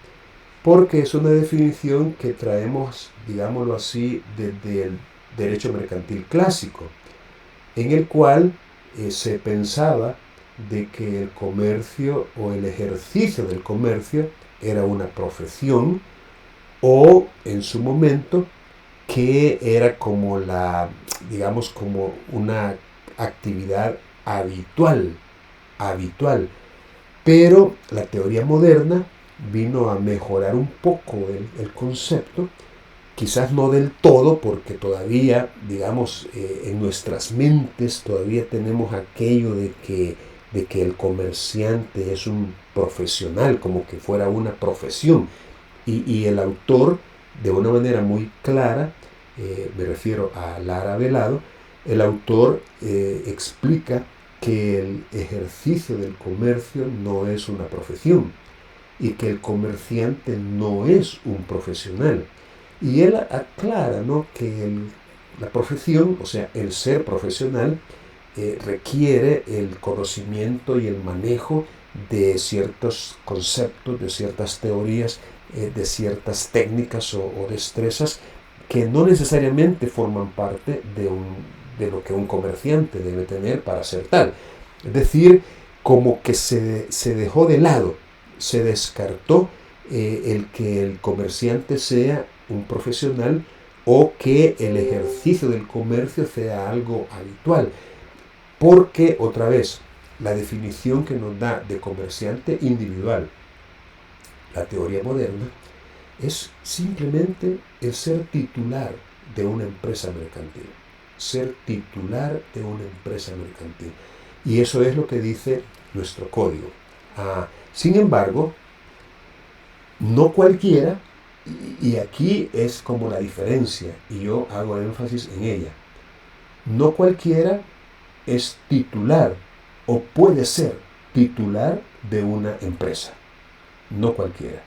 porque es una definición que traemos, digámoslo así, desde el derecho mercantil clásico, en el cual se pensaba de que el comercio o el ejercicio del comercio era una profesión, o en su momento que era como como una actividad habitual. Pero la teoría moderna vino a mejorar un poco el concepto, quizás no del todo, porque todavía, en nuestras mentes todavía tenemos aquello de que el comerciante es un profesional, como que fuera una profesión. Y el autor, de una manera muy clara, me refiero a Lara Velado, el autor explica que el ejercicio del comercio no es una profesión y que el comerciante no es un profesional. Y él aclara, ¿no?, que la profesión, o sea, el ser profesional, requiere el conocimiento y el manejo de ciertos conceptos, de ciertas teorías, de ciertas técnicas o destrezas que no necesariamente forman parte de lo que un comerciante debe tener para ser tal. Es decir, como que se dejó de lado, se descartó el que el comerciante sea un profesional o que el ejercicio del comercio sea algo habitual. Porque, otra vez, la definición que nos da de comerciante individual la teoría moderna es simplemente el ser titular de una empresa mercantil. Ser titular de una empresa mercantil. Y eso es lo que dice nuestro código. Sin embargo, no cualquiera, y aquí es como la diferencia, y yo hago énfasis en ella, no cualquiera es titular o puede ser titular de una empresa. No cualquiera.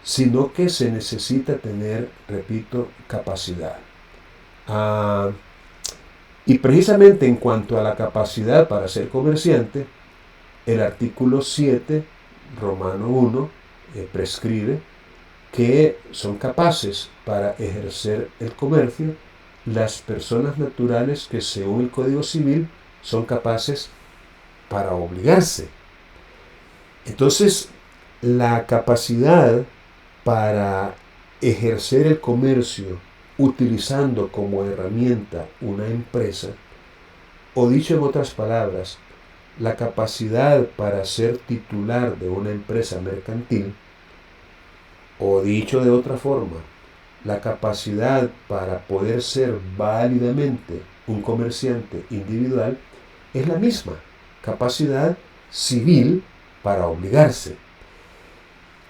Sino que se necesita tener, repito, capacidad. Y precisamente en cuanto a la capacidad para ser comerciante, el artículo 7, Romano 1, prescribe que son capaces para ejercer el comercio las personas naturales que según el Código Civil son capaces para obligarse. Entonces, la capacidad para ejercer el comercio utilizando como herramienta una empresa, o dicho en otras palabras, la capacidad para ser titular de una empresa mercantil, o dicho de otra forma, la capacidad para poder ser válidamente un comerciante individual, es la misma capacidad civil para obligarse.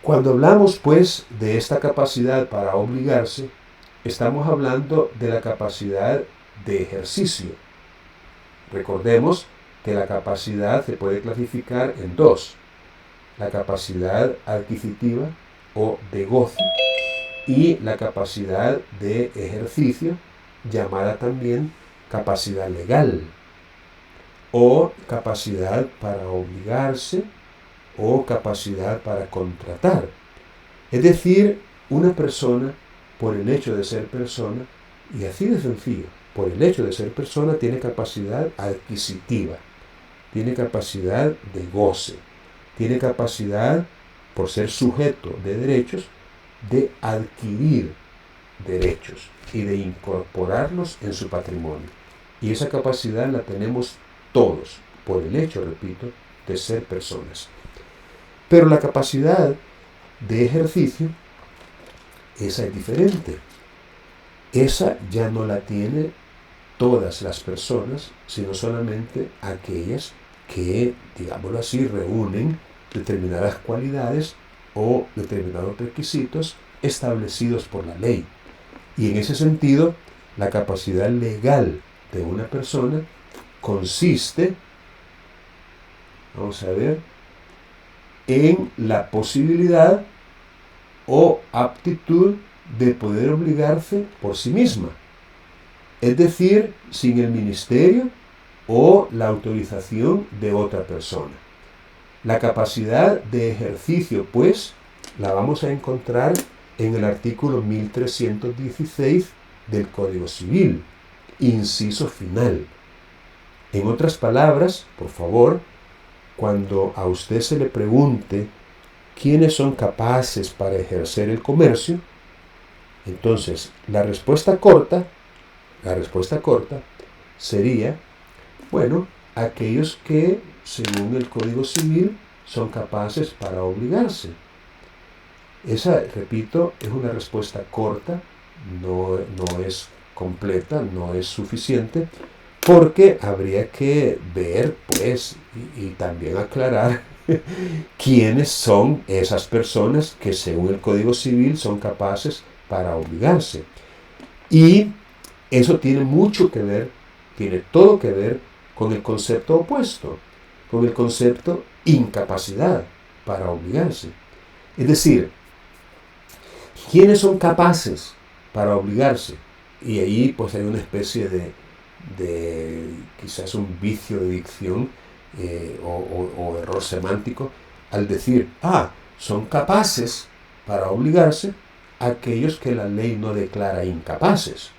Cuando hablamos pues de esta capacidad para obligarse, estamos hablando de la capacidad de ejercicio. Recordemos que la capacidad se puede clasificar en dos: la capacidad adquisitiva o de goce y la capacidad de ejercicio, llamada también capacidad legal, o capacidad para obligarse, o capacidad para contratar. Es decir, una persona, por el hecho de ser persona, y así de sencillo, por el hecho de ser persona, tiene capacidad adquisitiva, tiene capacidad de goce, tiene capacidad, por ser sujeto de derechos, de adquirir derechos y de incorporarlos en su patrimonio. Y esa capacidad la tenemos todos, por el hecho, repito, de ser personas. Pero la capacidad de ejercicio, esa es diferente. Esa ya no la tienen todas las personas, sino solamente aquellas que, digámoslo así, reúnen determinadas cualidades o determinados requisitos establecidos por la ley. Y en ese sentido, la capacidad legal de una persona consiste, vamos a ver, en la posibilidad o aptitud de poder obligarse por sí misma, es decir, sin el ministerio o la autorización de otra persona. La capacidad de ejercicio, pues, la vamos a encontrar en el artículo 1316 del Código Civil, inciso final. En otras palabras, por favor, cuando a usted se le pregunte quiénes son capaces para ejercer el comercio, entonces la respuesta corta sería, bueno, aquellos que, según el Código Civil, son capaces para obligarse. Esa, repito, es una respuesta corta, no es completa, no es suficiente, porque habría que ver, pues, y también aclarar quiénes son esas personas que, según el Código Civil, son capaces para obligarse. Y eso tiene mucho que ver, tiene todo que ver con el concepto opuesto, con el concepto incapacidad para obligarse. Es decir, ¿quiénes son capaces para obligarse? Y ahí pues hay una especie de quizás un vicio de dicción o error semántico al decir, son capaces para obligarse aquellos que la ley no declara incapaces.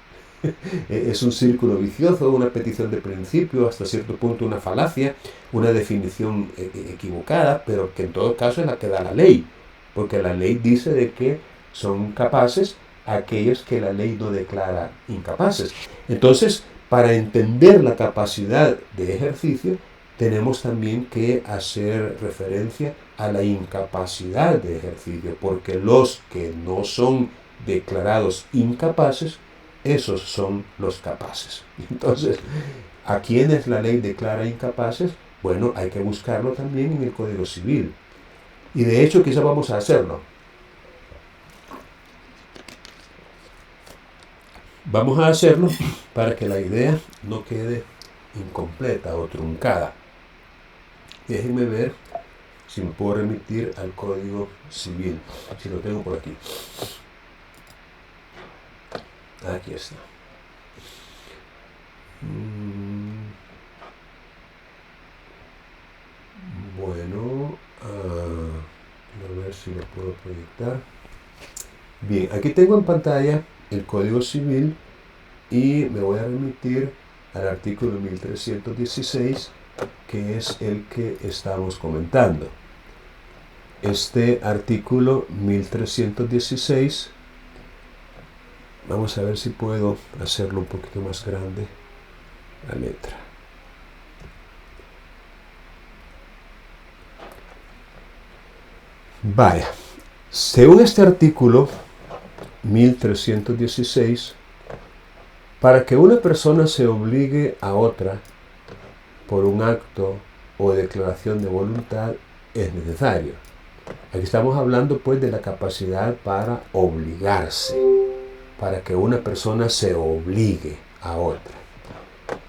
Es un círculo vicioso, una petición de principio, hasta cierto punto una falacia, una definición equivocada, pero que en todo caso es la que da la ley. porque la ley dice de que son capaces aquellos que la ley no declara incapaces. Entonces, para entender la capacidad de ejercicio, tenemos también que hacer referencia a la incapacidad de ejercicio, porque los que no son declarados incapaces, esos son los capaces. Entonces, ¿a quiénes la ley declara incapaces? Bueno, hay que buscarlo también en el Código Civil. Y de hecho, quizá vamos a hacerlo. Vamos a hacerlo para que la idea no quede incompleta o truncada. Déjenme ver si me puedo remitir al Código Civil, si lo tengo por aquí. Aquí está. Bueno, a ver si lo puedo proyectar. Bien, aquí tengo en pantalla el Código Civil y me voy a remitir al artículo 1316, que es el que estamos comentando. Este artículo 1316, vamos a ver si puedo hacerlo un poquito más grande la letra. Vaya, según este artículo 1316, para que una persona se obligue a otra por un acto o declaración de voluntad es necesario. Aquí estamos hablando pues de la capacidad para obligarse, para que una persona se obligue a otra.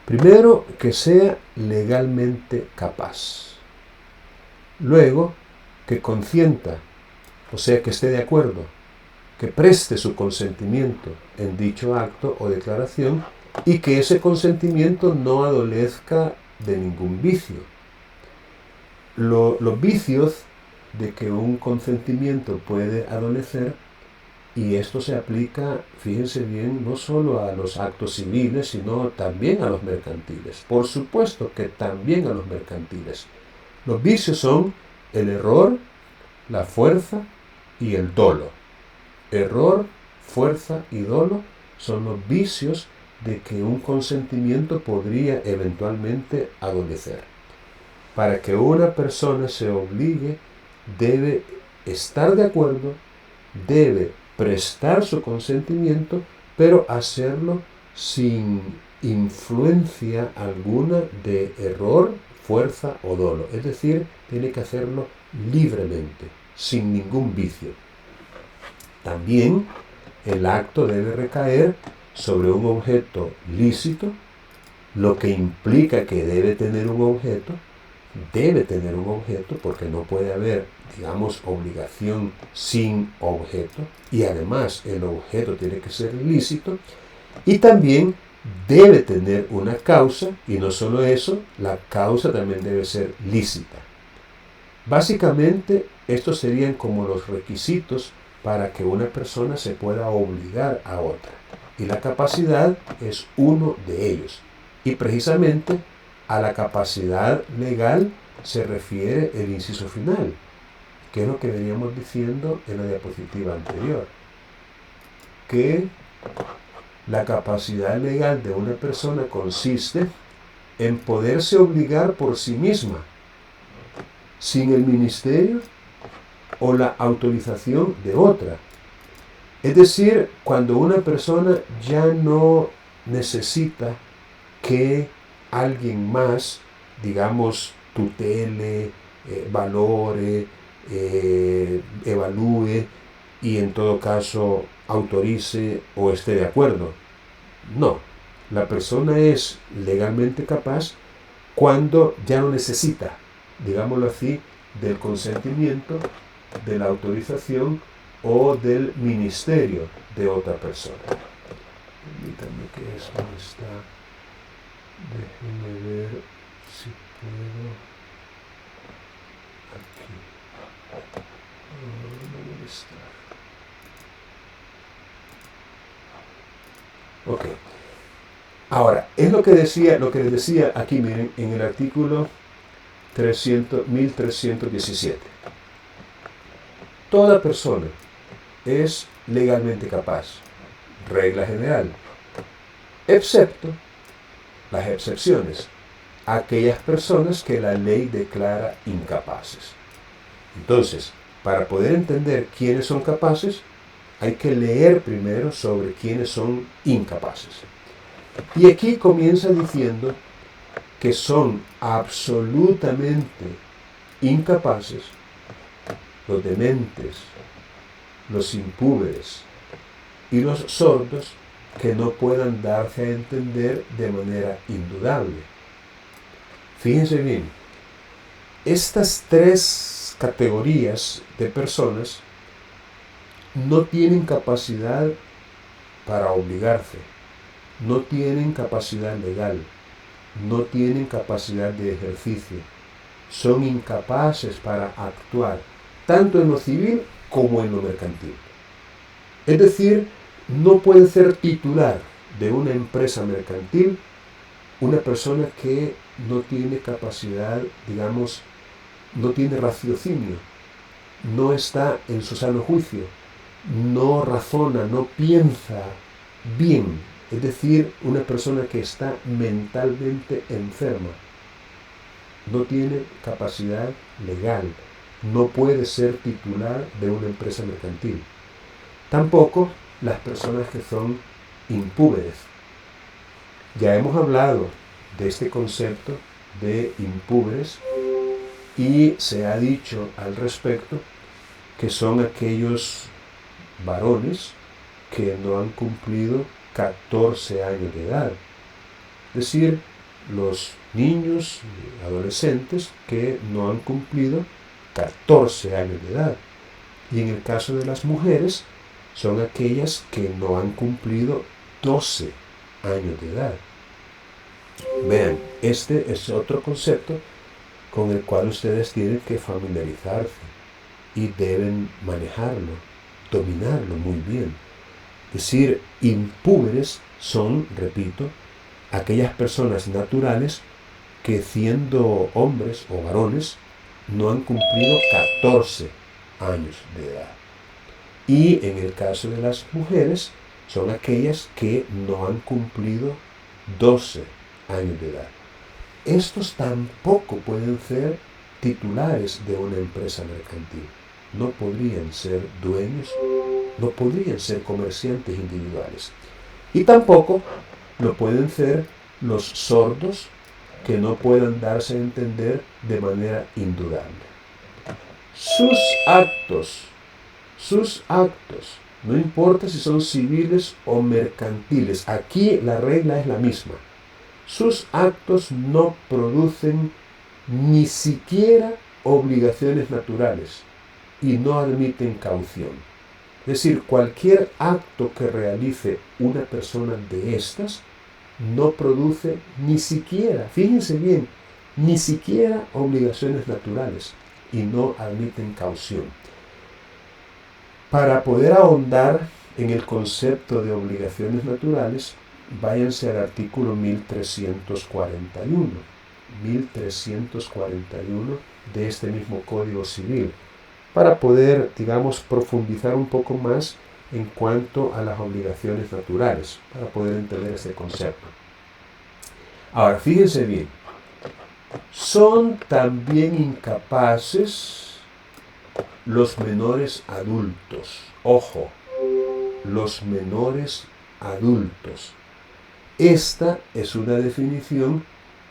Primero, que sea legalmente capaz. Luego, que consienta, o sea, que esté de acuerdo, que preste su consentimiento en dicho acto o declaración y que ese consentimiento no adolezca de ningún vicio. Los vicios de que un consentimiento puede adolecer, y esto se aplica, fíjense bien, no solo a los actos civiles, sino también a los mercantiles. Por supuesto que también a los mercantiles. Los vicios son el error, la fuerza y el dolo. Error, fuerza y dolo son los vicios de que un consentimiento podría eventualmente adolecer. Para que una persona se obligue, debe estar de acuerdo, debe prestar su consentimiento, pero hacerlo sin influencia alguna de error, fuerza o dolo. Es decir, tiene que hacerlo libremente, sin ningún vicio. También el acto debe recaer sobre un objeto lícito, lo que implica que debe tener un objeto, porque no puede haber, digamos, obligación sin objeto, y además el objeto tiene que ser lícito, y también debe tener una causa, y no solo eso, la causa también debe ser lícita. Básicamente, estos serían como los requisitos para que una persona se pueda obligar a otra. Y la capacidad es uno de ellos. Y precisamente a la capacidad legal se refiere el inciso final, que es lo que veníamos diciendo en la diapositiva anterior. Que la capacidad legal de una persona consiste en poderse obligar por sí misma, sin el ministerio o la autorización de otra. Es decir, cuando una persona ya no necesita que alguien más, digamos, tutele, valore, evalúe y en todo caso autorice o esté de acuerdo. No, la persona es legalmente capaz cuando ya no necesita, digámoslo así, del consentimiento, de la autorización o del ministerio de otra persona. Permítanme que eso está. Déjenme ver si puedo. Aquí. ¿Dónde está? Ok. Ahora, es lo que les decía aquí, miren, en el artículo 1317. toda persona es legalmente capaz, regla general, excepto las excepciones, aquellas personas que la ley declara incapaces. Entonces, para poder entender quiénes son capaces, hay que leer primero sobre quiénes son incapaces. Y aquí comienza diciendo que son absolutamente incapaces los dementes, los impúberes y los sordos que no puedan darse a entender de manera indudable. Fíjense bien, estas tres categorías de personas no tienen capacidad para obligarse, no tienen capacidad legal, no tienen capacidad de ejercicio, son incapaces para actuar tanto en lo civil como en lo mercantil. Es decir, no puede ser titular de una empresa mercantil una persona que no tiene capacidad, digamos, no tiene raciocinio, no está en su sano juicio, no razona, no piensa bien. Es decir, una persona que está mentalmente enferma, no tiene capacidad legal, no puede ser titular de una empresa mercantil. Tampoco las personas que son impúberes. Ya hemos hablado de este concepto de impúberes y se ha dicho al respecto que son aquellos varones que no han cumplido 14 años de edad. Es decir, los niños y adolescentes que no han cumplido 14 años de edad. Y en el caso de las mujeres, son aquellas que no han cumplido 12 años de edad. Vean, este es otro concepto con el cual ustedes tienen que familiarizarse y deben manejarlo, dominarlo muy bien. Es decir, impúberes son, repito, aquellas personas naturales que siendo hombres o varones no han cumplido 14 años de edad. Y en el caso de las mujeres son aquellas que no han cumplido 12 años de edad. Estos tampoco pueden ser titulares de una empresa mercantil. No podrían ser dueños, no podrían ser comerciantes individuales. Y tampoco lo pueden ser los sordos que no puedan darse a entender de manera indudable. Sus actos, no importa si son civiles o mercantiles, aquí la regla es la misma. Sus actos no producen ni siquiera obligaciones naturales y no admiten caución. Es decir, cualquier acto que realice una persona de estas no produce ni siquiera, fíjense bien, ni siquiera obligaciones naturales y no admiten caución. Para poder ahondar en el concepto de obligaciones naturales, váyanse al artículo 1341 de este mismo Código Civil, para poder, digamos, profundizar un poco más en cuanto a las obligaciones naturales, para poder entender este concepto. Ahora, fíjense bien, son también incapaces los menores adultos. Ojo, los menores adultos. Esta es una definición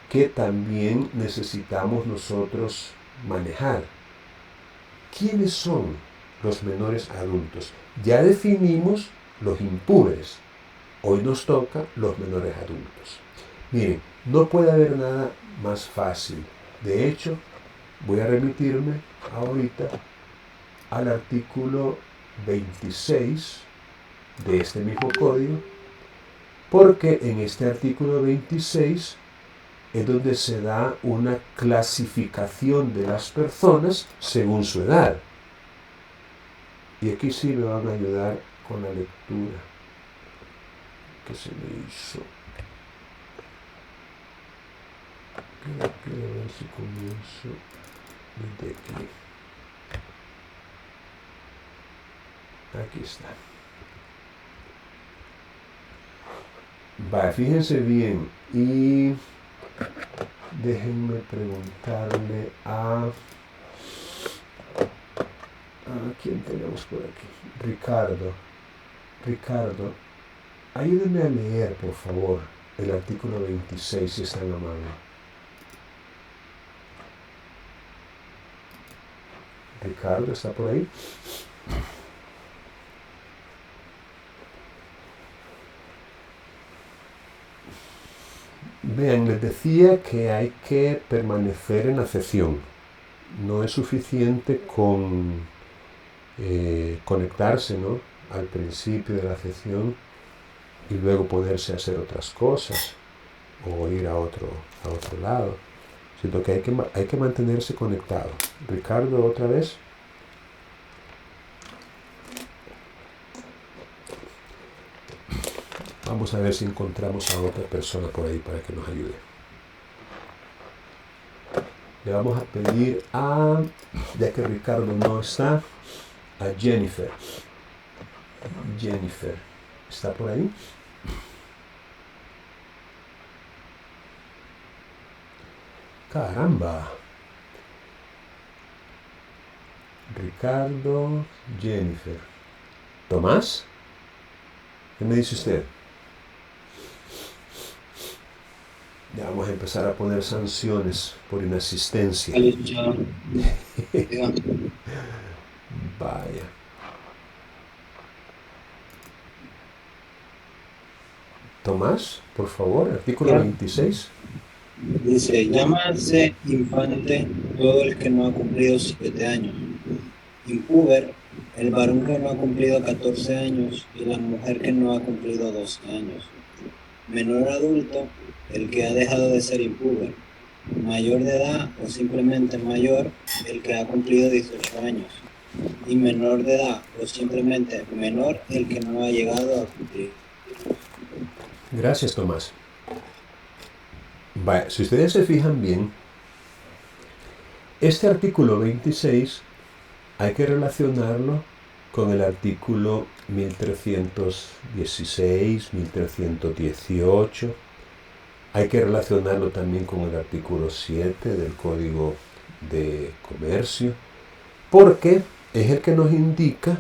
que también necesitamos nosotros manejar. ¿Quiénes son los menores adultos? Ya definimos los impúberes. Hoy nos toca los menores adultos. Miren, no puede haber nada más fácil. De hecho, voy a remitirme ahorita al artículo 26 de este mismo código, porque en este artículo 26 es donde se da una clasificación de las personas según su edad. Y aquí sí me van a ayudar con la lectura que se me hizo. Quiero ver si comienzo desde aquí. Aquí está. Vale, fíjense bien. Y déjenme preguntarle a quién tenemos por aquí. Ricardo. Ricardo, ayúdenme a leer, por favor, el artículo 26, si es tan amable. Ricardo, ¿está por ahí? Vean, les decía que hay que permanecer en la sesión. No es suficiente con conectarse, ¿no?, al principio de la sesión y luego ponerse a hacer otras cosas o ir a otro lado, sino que hay que mantenerse conectado. Ricardo, otra vez. Vamos a ver si encontramos a otra persona por ahí para que nos ayude. Le vamos a pedir ya que Ricardo no está, a Jennifer. Jennifer, ¿está por ahí? Caramba. Ricardo, Jennifer. ¿Tomás? ¿Qué me dice usted? Ya vamos a empezar a poner sanciones por inasistencia. Vaya. Tomás, por favor, artículo 26. Dice, llámase infante todo el que no ha cumplido 7 años. Impúber, el varón que no ha cumplido 14 años y la mujer que no ha cumplido 12 años. Menor adulto, el que ha dejado de ser impúber. Mayor de edad o simplemente mayor, el que ha cumplido 18 años. Y menor de edad o simplemente menor, el que no ha llegado a cumplir. Gracias, Tomás. Vale, si ustedes se fijan bien, este artículo 26 hay que relacionarlo con el artículo 1316, 1318. Hay que relacionarlo también con el artículo 7 del Código de Comercio, porque es el que nos indica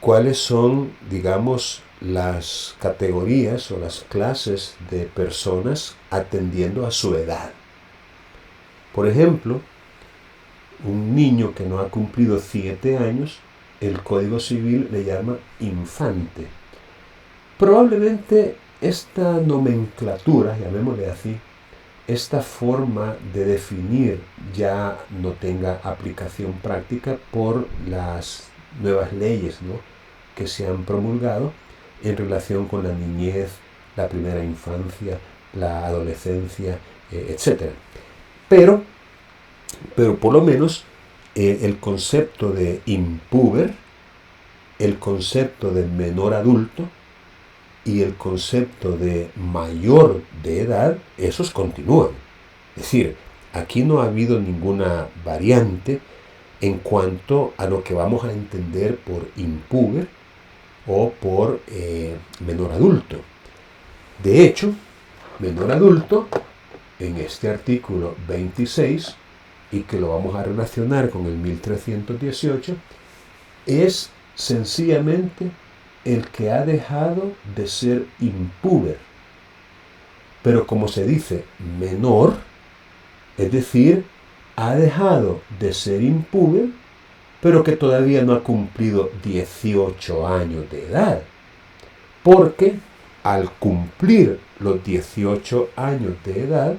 cuáles son, digamos, las categorías o las clases de personas atendiendo a su edad. Por ejemplo, un niño que no ha cumplido 7 años, el Código Civil le llama infante. Probablemente esta nomenclatura, llamémosle así, esta forma de definir ya no tenga aplicación práctica por las nuevas leyes, ¿no?, que se han promulgado en relación con la niñez, la primera infancia, la adolescencia, etc. Pero por lo menos el concepto de impúber, el concepto de menor adulto y el concepto de mayor de edad, esos continúan. Es decir, aquí no ha habido ninguna variante en cuanto a lo que vamos a entender por impúber o por menor adulto. De hecho, menor adulto, en este artículo 26, y que lo vamos a relacionar con el 1318, es sencillamente el que ha dejado de ser impúber. Pero como se dice menor, es decir, ha dejado de ser impúber, pero que todavía no ha cumplido 18 años de edad. Porque al cumplir los 18 años de edad,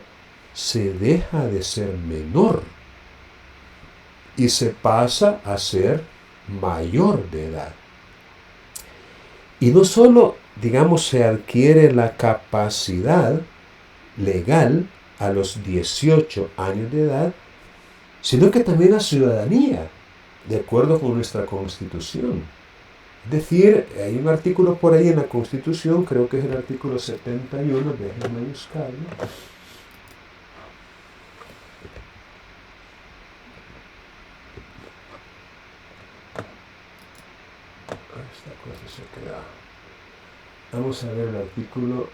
se deja de ser menor y se pasa a ser mayor de edad. Y no solo, digamos, se adquiere la capacidad legal a los 18 años de edad, sino que también la ciudadanía, de acuerdo con nuestra Constitución. Es decir, hay un artículo por ahí en la Constitución, creo que es el artículo 71, déjenme buscarlo. Esta cosa se queda. Vamos a ver el artículo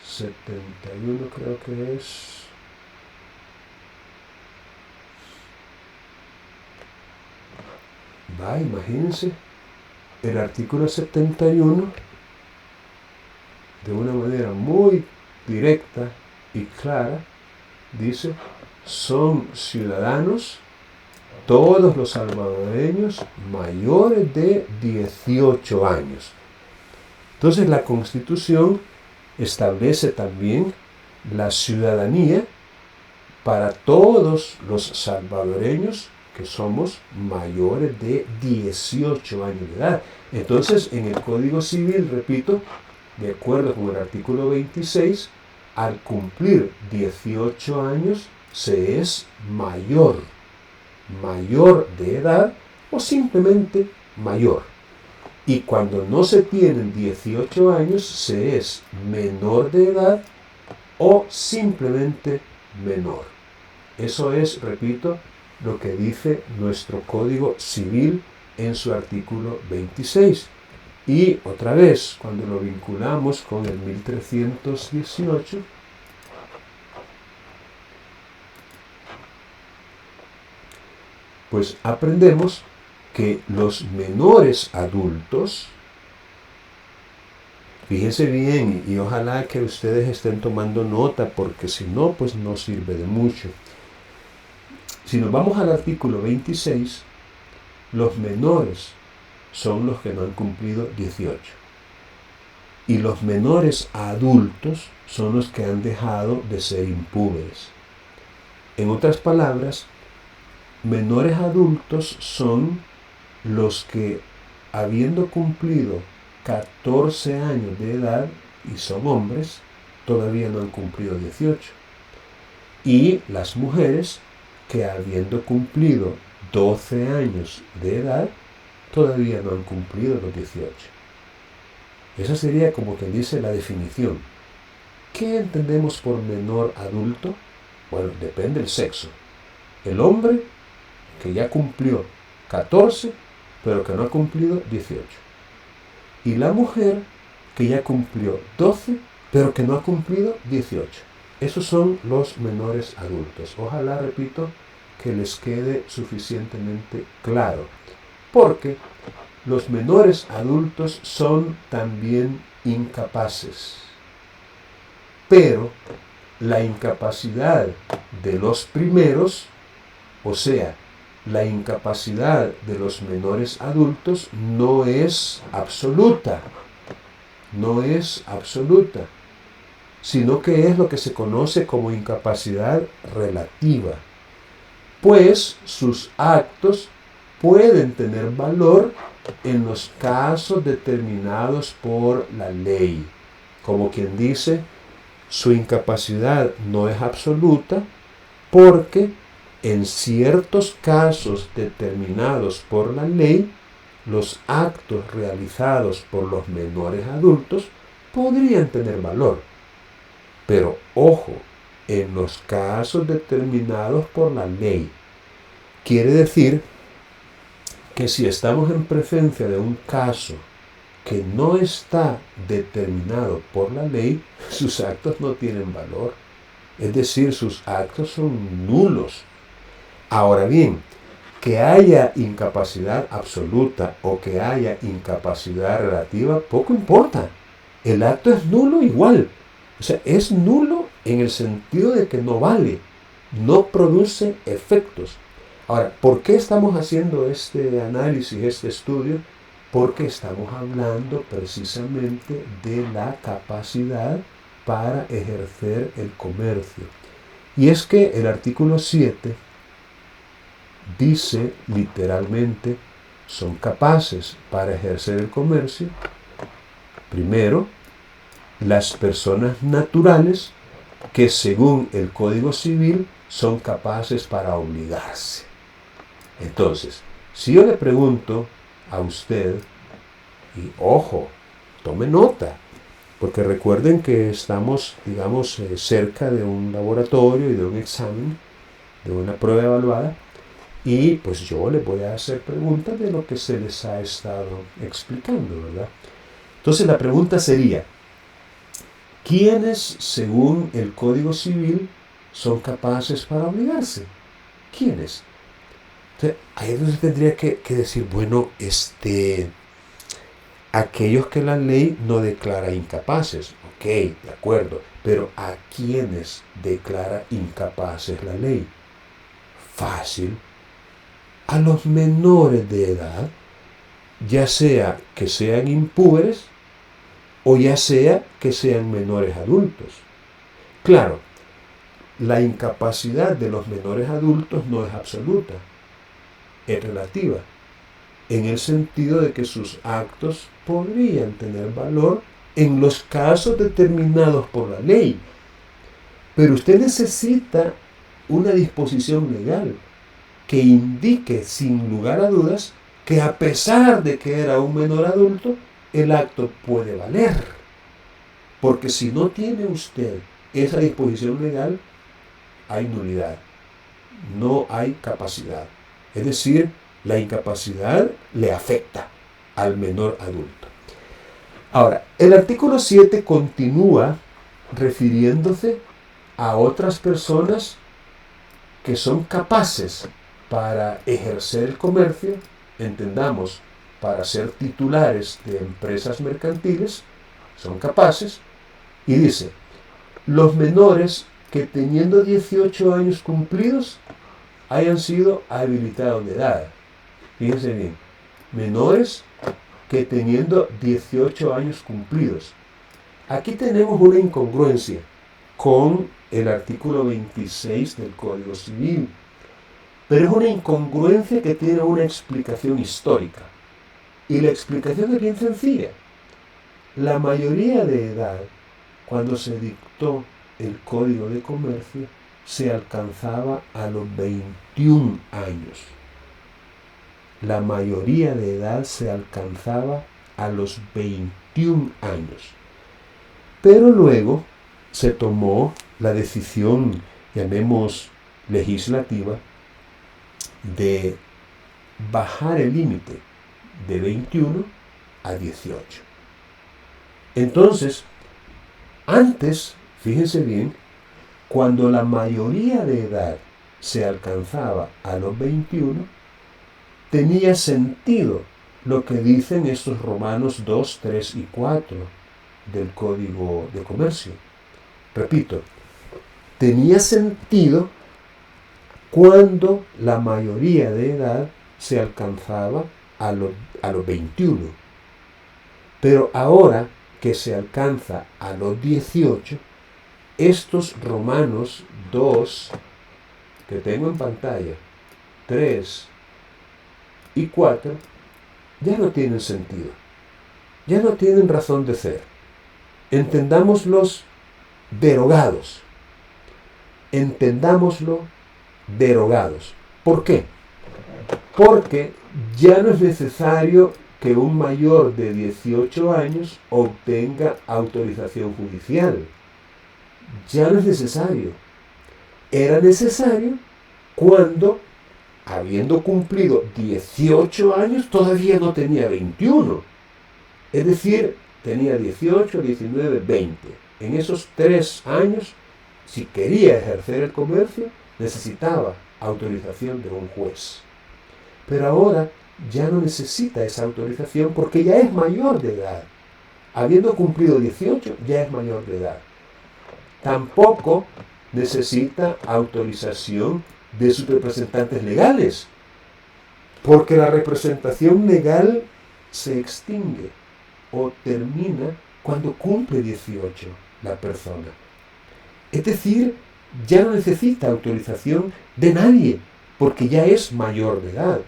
71, creo que es. Va, imagínense, el artículo 71, de una manera muy directa y clara, dice, son ciudadanos todos los salvadoreños mayores de 18 años. Entonces la Constitución establece también la ciudadanía para todos los salvadoreños que somos mayores de 18 años de edad. Entonces, en el Código Civil, repito, de acuerdo con el artículo 26, al cumplir 18 años se es mayor de edad o simplemente mayor. Y cuando no se tienen 18 años se es menor de edad o simplemente menor. Eso es, repito, lo que dice nuestro Código Civil en su artículo 26. Y otra vez, cuando lo vinculamos con el 1318, pues aprendemos que los menores adultos, fíjense bien y ojalá que ustedes estén tomando nota porque si no, pues no sirve de mucho. Si nos vamos al artículo 26, los menores son los que no han cumplido 18. Y los menores adultos son los que han dejado de ser impúberes. En otras palabras, menores adultos son los que, habiendo cumplido 14 años de edad y son hombres, todavía no han cumplido 18. Y las mujeres que habiendo cumplido 12 años de edad, todavía no han cumplido los 18. Esa sería como que dice la definición. ¿Qué entendemos por menor adulto? Bueno, depende del sexo. El hombre que ya cumplió 14, pero que no ha cumplido 18. Y la mujer que ya cumplió 12, pero que no ha cumplido 18. Esos son los menores adultos. Ojalá, repito, que les quede suficientemente claro. Porque los menores adultos son también incapaces. Pero la incapacidad de los primeros, o sea, la incapacidad de los menores adultos no es absoluta. No es absoluta, sino que es lo que se conoce como incapacidad relativa. Pues sus actos pueden tener valor en los casos determinados por la ley. Como quien dice, su incapacidad no es absoluta porque en ciertos casos determinados por la ley, los actos realizados por los menores adultos podrían tener valor. Pero ojo, en los casos determinados por la ley. Quiere decir que si estamos en presencia de un caso que no está determinado por la ley, sus actos no tienen valor. Es decir, sus actos son nulos. Ahora bien, que haya incapacidad absoluta o que haya incapacidad relativa, poco importa. El acto es nulo igual. O sea, es nulo en el sentido de que no vale, no produce efectos. Ahora, ¿por qué estamos haciendo este análisis, este estudio? Porque estamos hablando precisamente de la capacidad para ejercer el comercio. Y es que el artículo 7 dice literalmente, son capaces para ejercer el comercio, primero, las personas naturales que según el Código Civil son capaces para obligarse. Entonces, si yo le pregunto a usted, y ojo, tome nota, porque recuerden que estamos, cerca de un laboratorio y de un examen, de una prueba evaluada, Y pues yo les voy a hacer preguntas de lo que se les ha estado explicando, ¿verdad? Entonces la pregunta sería, ¿quiénes, según el Código Civil, son capaces para obligarse? ¿Quiénes? Entonces, ahí es donde tendría que decir, bueno, aquellos que la ley no declara incapaces, ok, de acuerdo, pero ¿a quiénes declara incapaces la ley? Fácil, a los menores de edad, ya sea que sean impúberes o ya sea que sean menores adultos. Claro, la incapacidad de los menores adultos no es absoluta, es relativa, en el sentido de que sus actos podrían tener valor en los casos determinados por la ley. Pero usted necesita una disposición legal que indique sin lugar a dudas que a pesar de que era un menor adulto, el acto puede valer. Porque si no tiene usted esa disposición legal, hay nulidad, no hay capacidad. Es decir, la incapacidad le afecta al menor adulto. Ahora, el artículo 7 continúa refiriéndose a otras personas que son capaces para ejercer el comercio, entendamos, para ser titulares de empresas mercantiles, son capaces, y dice, los menores que teniendo 18 años cumplidos hayan sido habilitados de edad. Fíjense bien, menores que teniendo 18 años cumplidos. Aquí tenemos una incongruencia con el artículo 26 del Código Civil, pero es una incongruencia que tiene una explicación histórica. Y la explicación es bien sencilla. La mayoría de edad, cuando se dictó el Código de Comercio, se alcanzaba a los 21 años. La mayoría de edad se alcanzaba a los 21 años. Pero luego se tomó la decisión, llamemos legislativa, de bajar el límite de 21 a 18. Entonces, antes, fíjense bien, cuando la mayoría de edad se alcanzaba a los 21, tenía sentido lo que dicen estos Romanos 2, 3 y 4 del Código de Comercio. Repito, tenía sentido cuando la mayoría de edad se alcanzaba a los 21. Pero ahora que se alcanza a los 18, estos Romanos 2, que tengo en pantalla, 3 y 4, ya no tienen sentido, ya no tienen razón de ser. Entendámoslos derogados. Entendámoslo derogados. ¿Por qué? Porque ya no es necesario que un mayor de 18 años obtenga autorización judicial. Ya no es necesario. Era necesario cuando, habiendo cumplido 18 años, todavía no tenía 21. Es decir, tenía 18, 19, 20. En esos 3 años, si quería ejercer el comercio, necesitaba autorización de un juez. Pero ahora ya no necesita esa autorización porque ya es mayor de edad. Habiendo cumplido 18, ya es mayor de edad. Tampoco necesita autorización de sus representantes legales, porque la representación legal se extingue o termina cuando cumple 18 la persona. Es decir, ya no necesita autorización de nadie, porque ya es mayor de edad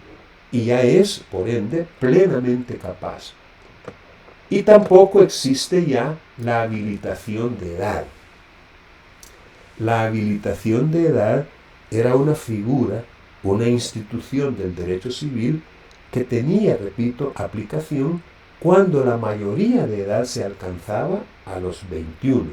y ya es, por ende, plenamente capaz. Y tampoco existe ya la habilitación de edad. La habilitación de edad era una figura, una institución del derecho civil que tenía, repito, aplicación cuando la mayoría de edad se alcanzaba a los 21.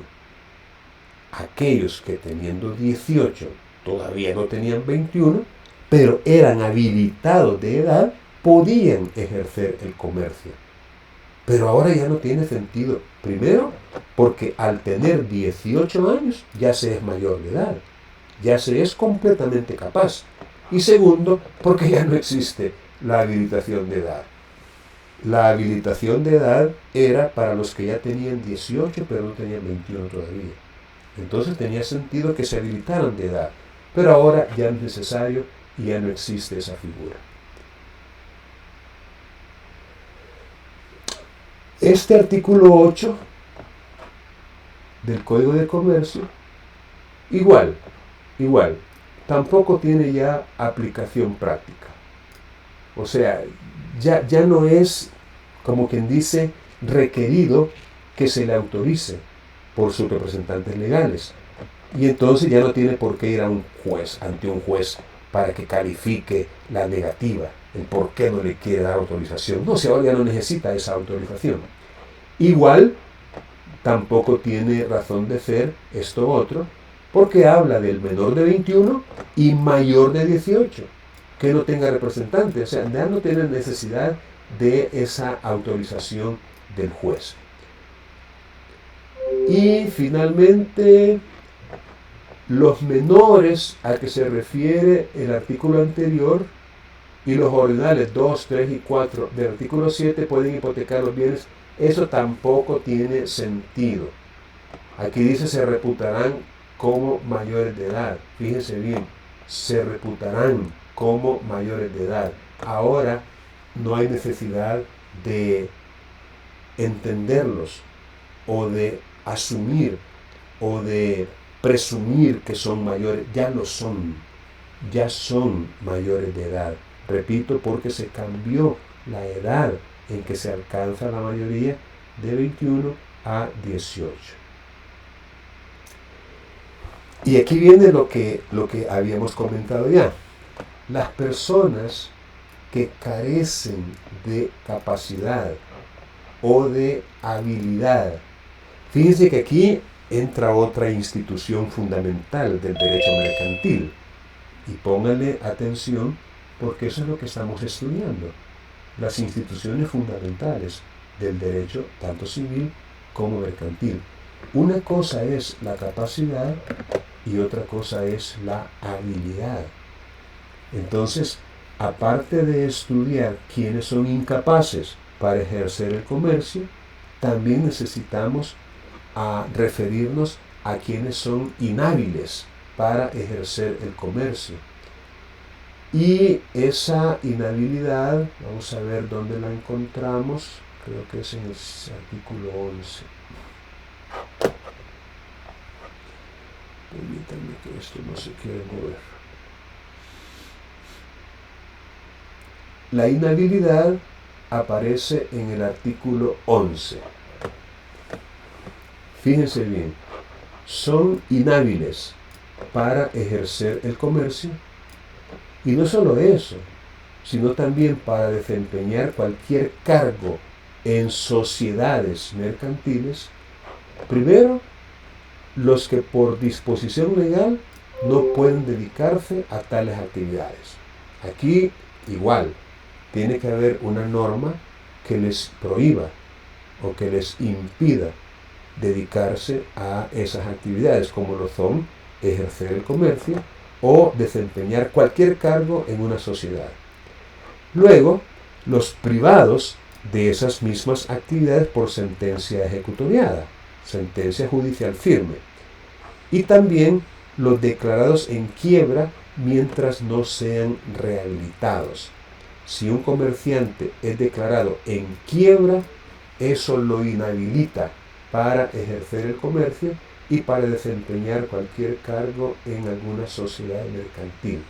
Aquellos que teniendo 18 todavía no tenían 21, pero eran habilitados de edad, podían ejercer el comercio. Pero ahora ya no tiene sentido. Primero, porque al tener 18 años ya se es mayor de edad, ya se es completamente capaz. Y segundo, porque ya no existe la habilitación de edad. La habilitación de edad era para los que ya tenían 18 pero no tenían 21 todavía. Entonces tenía sentido que se habilitaran de edad. Pero ahora ya no es necesario y ya no existe esa figura. Este artículo 8 del Código de Comercio, igual, tampoco tiene ya aplicación práctica. O sea, ya no es, como quien dice, requerido que se le autorice por sus representantes legales. Y entonces ya no tiene por qué ir a un juez, ante un juez, para que califique la negativa, el por qué no le quiere dar autorización. No, si ahora ya no necesita esa autorización. Igual, tampoco tiene razón de ser esto otro, porque habla del menor de 21 y mayor de 18, que no tenga representante. O sea, ya no tiene necesidad de esa autorización del juez. Y finalmente, los menores a que se refiere el artículo anterior y los ordinales 2, 3 y 4 del artículo 7 pueden hipotecar los bienes. Eso tampoco tiene sentido. Aquí dice se reputarán como mayores de edad. Fíjense bien, se reputarán como mayores de edad. Ahora no hay necesidad de entenderlos o de asumir o de presumir que son mayores. Ya lo son, ya son mayores de edad. Repito, porque se cambió la edad en que se alcanza la mayoría de 21 a 18. Y aquí viene lo que habíamos comentado ya. Las personas que carecen de capacidad o de habilidad. Fíjense que aquí entra otra institución fundamental del derecho mercantil. Y pónganle atención porque eso es lo que estamos estudiando. Las instituciones fundamentales del derecho, tanto civil como mercantil. Una cosa es la capacidad y otra cosa es la habilidad. Entonces, aparte de estudiar quiénes son incapaces para ejercer el comercio, también necesitamos referirnos a quienes son inhábiles para ejercer el comercio. Y esa inhabilidad, vamos a ver dónde la encontramos, creo que es en el artículo 11. Permítanme que esto no se quiere mover. La inhabilidad aparece en el artículo 11. Fíjense bien, son inhábiles para ejercer el comercio. Y no solo eso, sino también para desempeñar cualquier cargo en sociedades mercantiles. Primero, los que por disposición legal no pueden dedicarse a tales actividades. Aquí igual, tiene que haber una norma que les prohíba o que les impida dedicarse a esas actividades, como lo son ejercer el comercio o desempeñar cualquier cargo en una sociedad. Luego, los privados de esas mismas actividades por sentencia ejecutoriada, sentencia judicial firme. Y también los declarados en quiebra mientras no sean rehabilitados. Si un comerciante es declarado en quiebra, eso lo inhabilita para ejercer el comercio y para desempeñar cualquier cargo en alguna sociedad mercantil.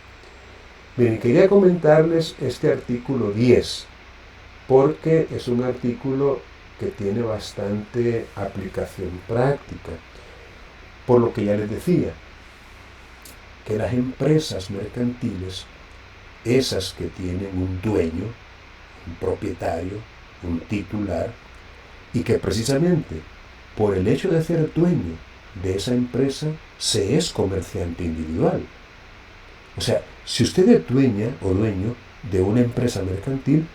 Bien, quería comentarles este artículo 10, porque es un artículo que tiene bastante aplicación práctica. Por lo que ya les decía, que las empresas mercantiles, esas que tienen un dueño, un propietario, un titular, y que precisamente por el hecho de ser dueño de esa empresa se es comerciante individual. O sea, Si usted es dueña o dueño de una empresa mercantil,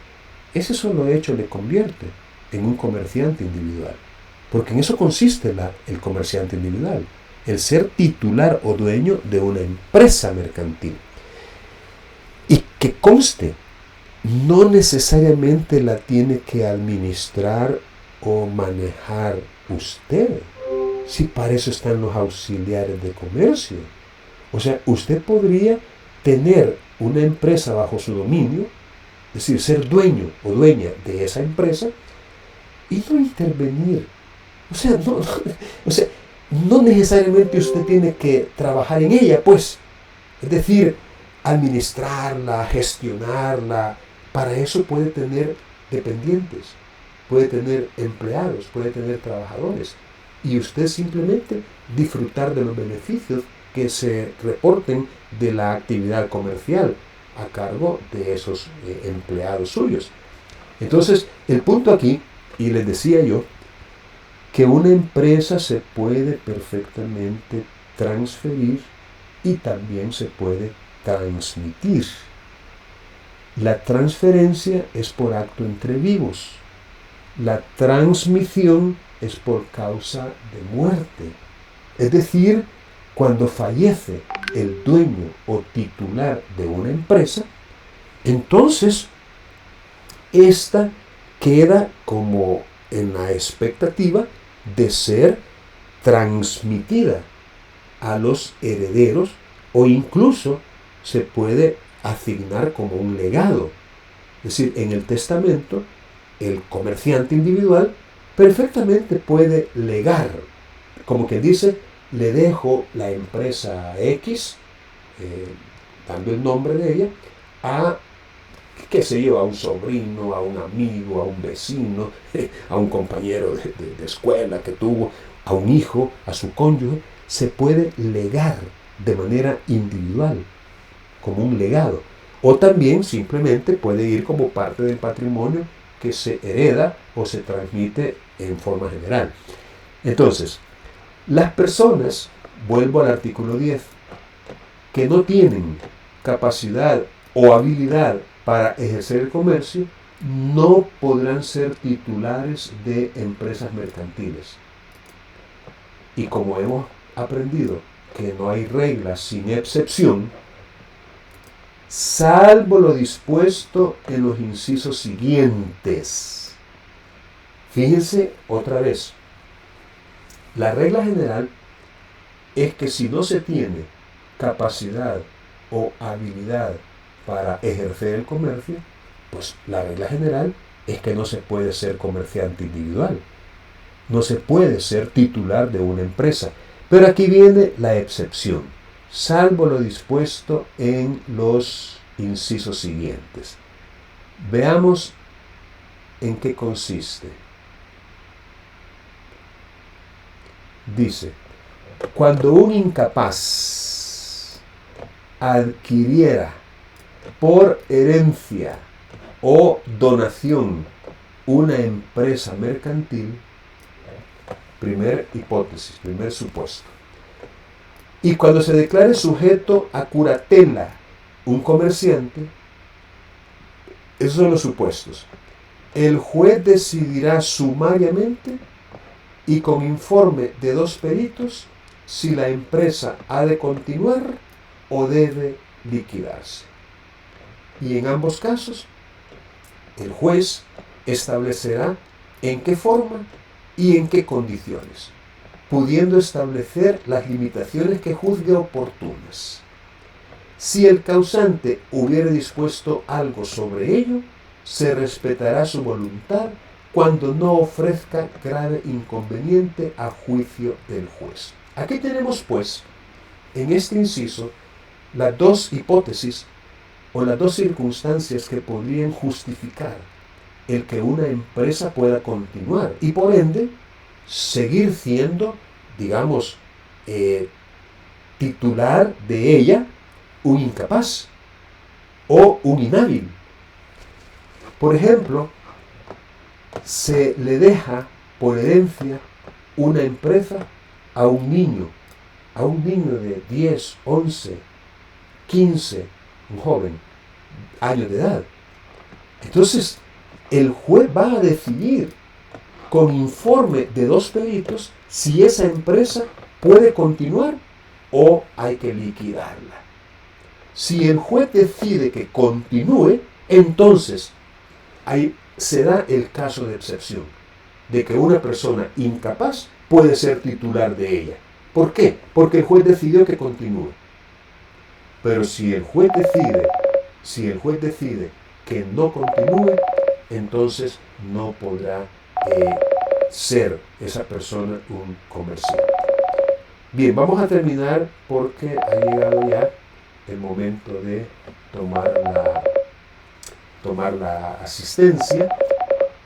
ese solo hecho le convierte en un comerciante individual. Porque en eso consiste el comerciante individual, el ser titular o dueño de una empresa mercantil. Y que conste, no necesariamente la tiene que administrar o manejar usted, si para eso están los auxiliares de comercio. O sea, usted podría tener una empresa bajo su dominio, es decir, ser dueño o dueña de esa empresa y no intervenir. No necesariamente usted tiene que trabajar en ella, pues. Es decir, administrarla, gestionarla. Para eso puede tener dependientes, puede tener empleados, puede tener trabajadores. Y usted simplemente disfrutar de los beneficios que se reporten de la actividad comercial a cargo de esos empleados suyos. Entonces, el punto aquí, y les decía yo, que una empresa se puede perfectamente transferir y también se puede transmitir. La transferencia es por acto entre vivos. La transmisión es por causa de muerte. Es decir, cuando fallece el dueño o titular de una empresa, entonces esta queda como en la expectativa de ser transmitida a los herederos o incluso se puede asignar como un legado. Es decir, en el testamento, el comerciante individual perfectamente puede legar, como quien dice, le dejo la empresa X, dando el nombre de ella, a, qué sé yo, a un sobrino, a un amigo, a un vecino, a un compañero de escuela que tuvo, a un hijo, a su cónyuge. Se puede legar de manera individual, como un legado. O también simplemente puede ir como parte del patrimonio que se hereda o se transmite en forma general. Entonces, las personas, vuelvo al artículo 10, que no tienen capacidad o habilidad para ejercer el comercio, no podrán ser titulares de empresas mercantiles. Y como hemos aprendido que no hay reglas sin excepción, salvo lo dispuesto en los incisos siguientes. Fíjense otra vez, la regla general es que si no se tiene capacidad o habilidad para ejercer el comercio, pues la regla general es que no se puede ser comerciante individual, no se puede ser titular de una empresa. Pero aquí viene la excepción, salvo lo dispuesto en los incisos siguientes. Veamos en qué consiste. Dice, cuando un incapaz adquiriera por herencia o donación una empresa mercantil, primer hipótesis, primer supuesto, y cuando se declare sujeto a curatela un comerciante, esos son los supuestos, el juez decidirá sumariamente y con informe de 2 peritos si la empresa ha de continuar o debe liquidarse. Y en ambos casos, el juez establecerá en qué forma y en qué condiciones, pudiendo establecer las limitaciones que juzgue oportunas. Si el causante hubiere dispuesto algo sobre ello, se respetará su voluntad cuando no ofrezca grave inconveniente a juicio del juez. Aquí tenemos, pues, en este inciso, las 2 hipótesis o las 2 circunstancias que podrían justificar el que una empresa pueda continuar y por ende seguir siendo, digamos, titular de ella un incapaz o un inhábil. Por ejemplo, se le deja por herencia una empresa a un niño de 10, 11, 15 un joven, años de edad. Entonces, el juez va a decidir con informe de 2 peritos si esa empresa puede continuar o hay que liquidarla. Si el juez decide que continúe, entonces ahí se da el caso de excepción, de que una persona incapaz puede ser titular de ella. ¿Por qué? Porque el juez decidió que continúe. Pero si el juez decide que no continúe, entonces no podrá ser esa persona un comerciante. Bien, vamos a terminar porque ha llegado ya el momento de tomar la asistencia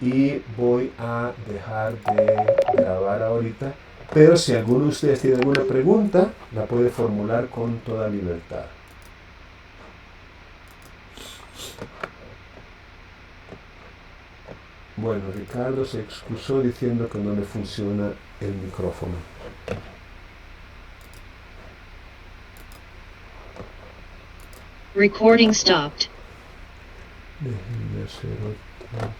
y voy a dejar de grabar ahorita, pero si alguno de ustedes tiene alguna pregunta, la puede formular con toda libertad. Bueno, Ricardo se excusó diciendo que no le funciona el micrófono. Recording stopped. Déjenme hacer otra.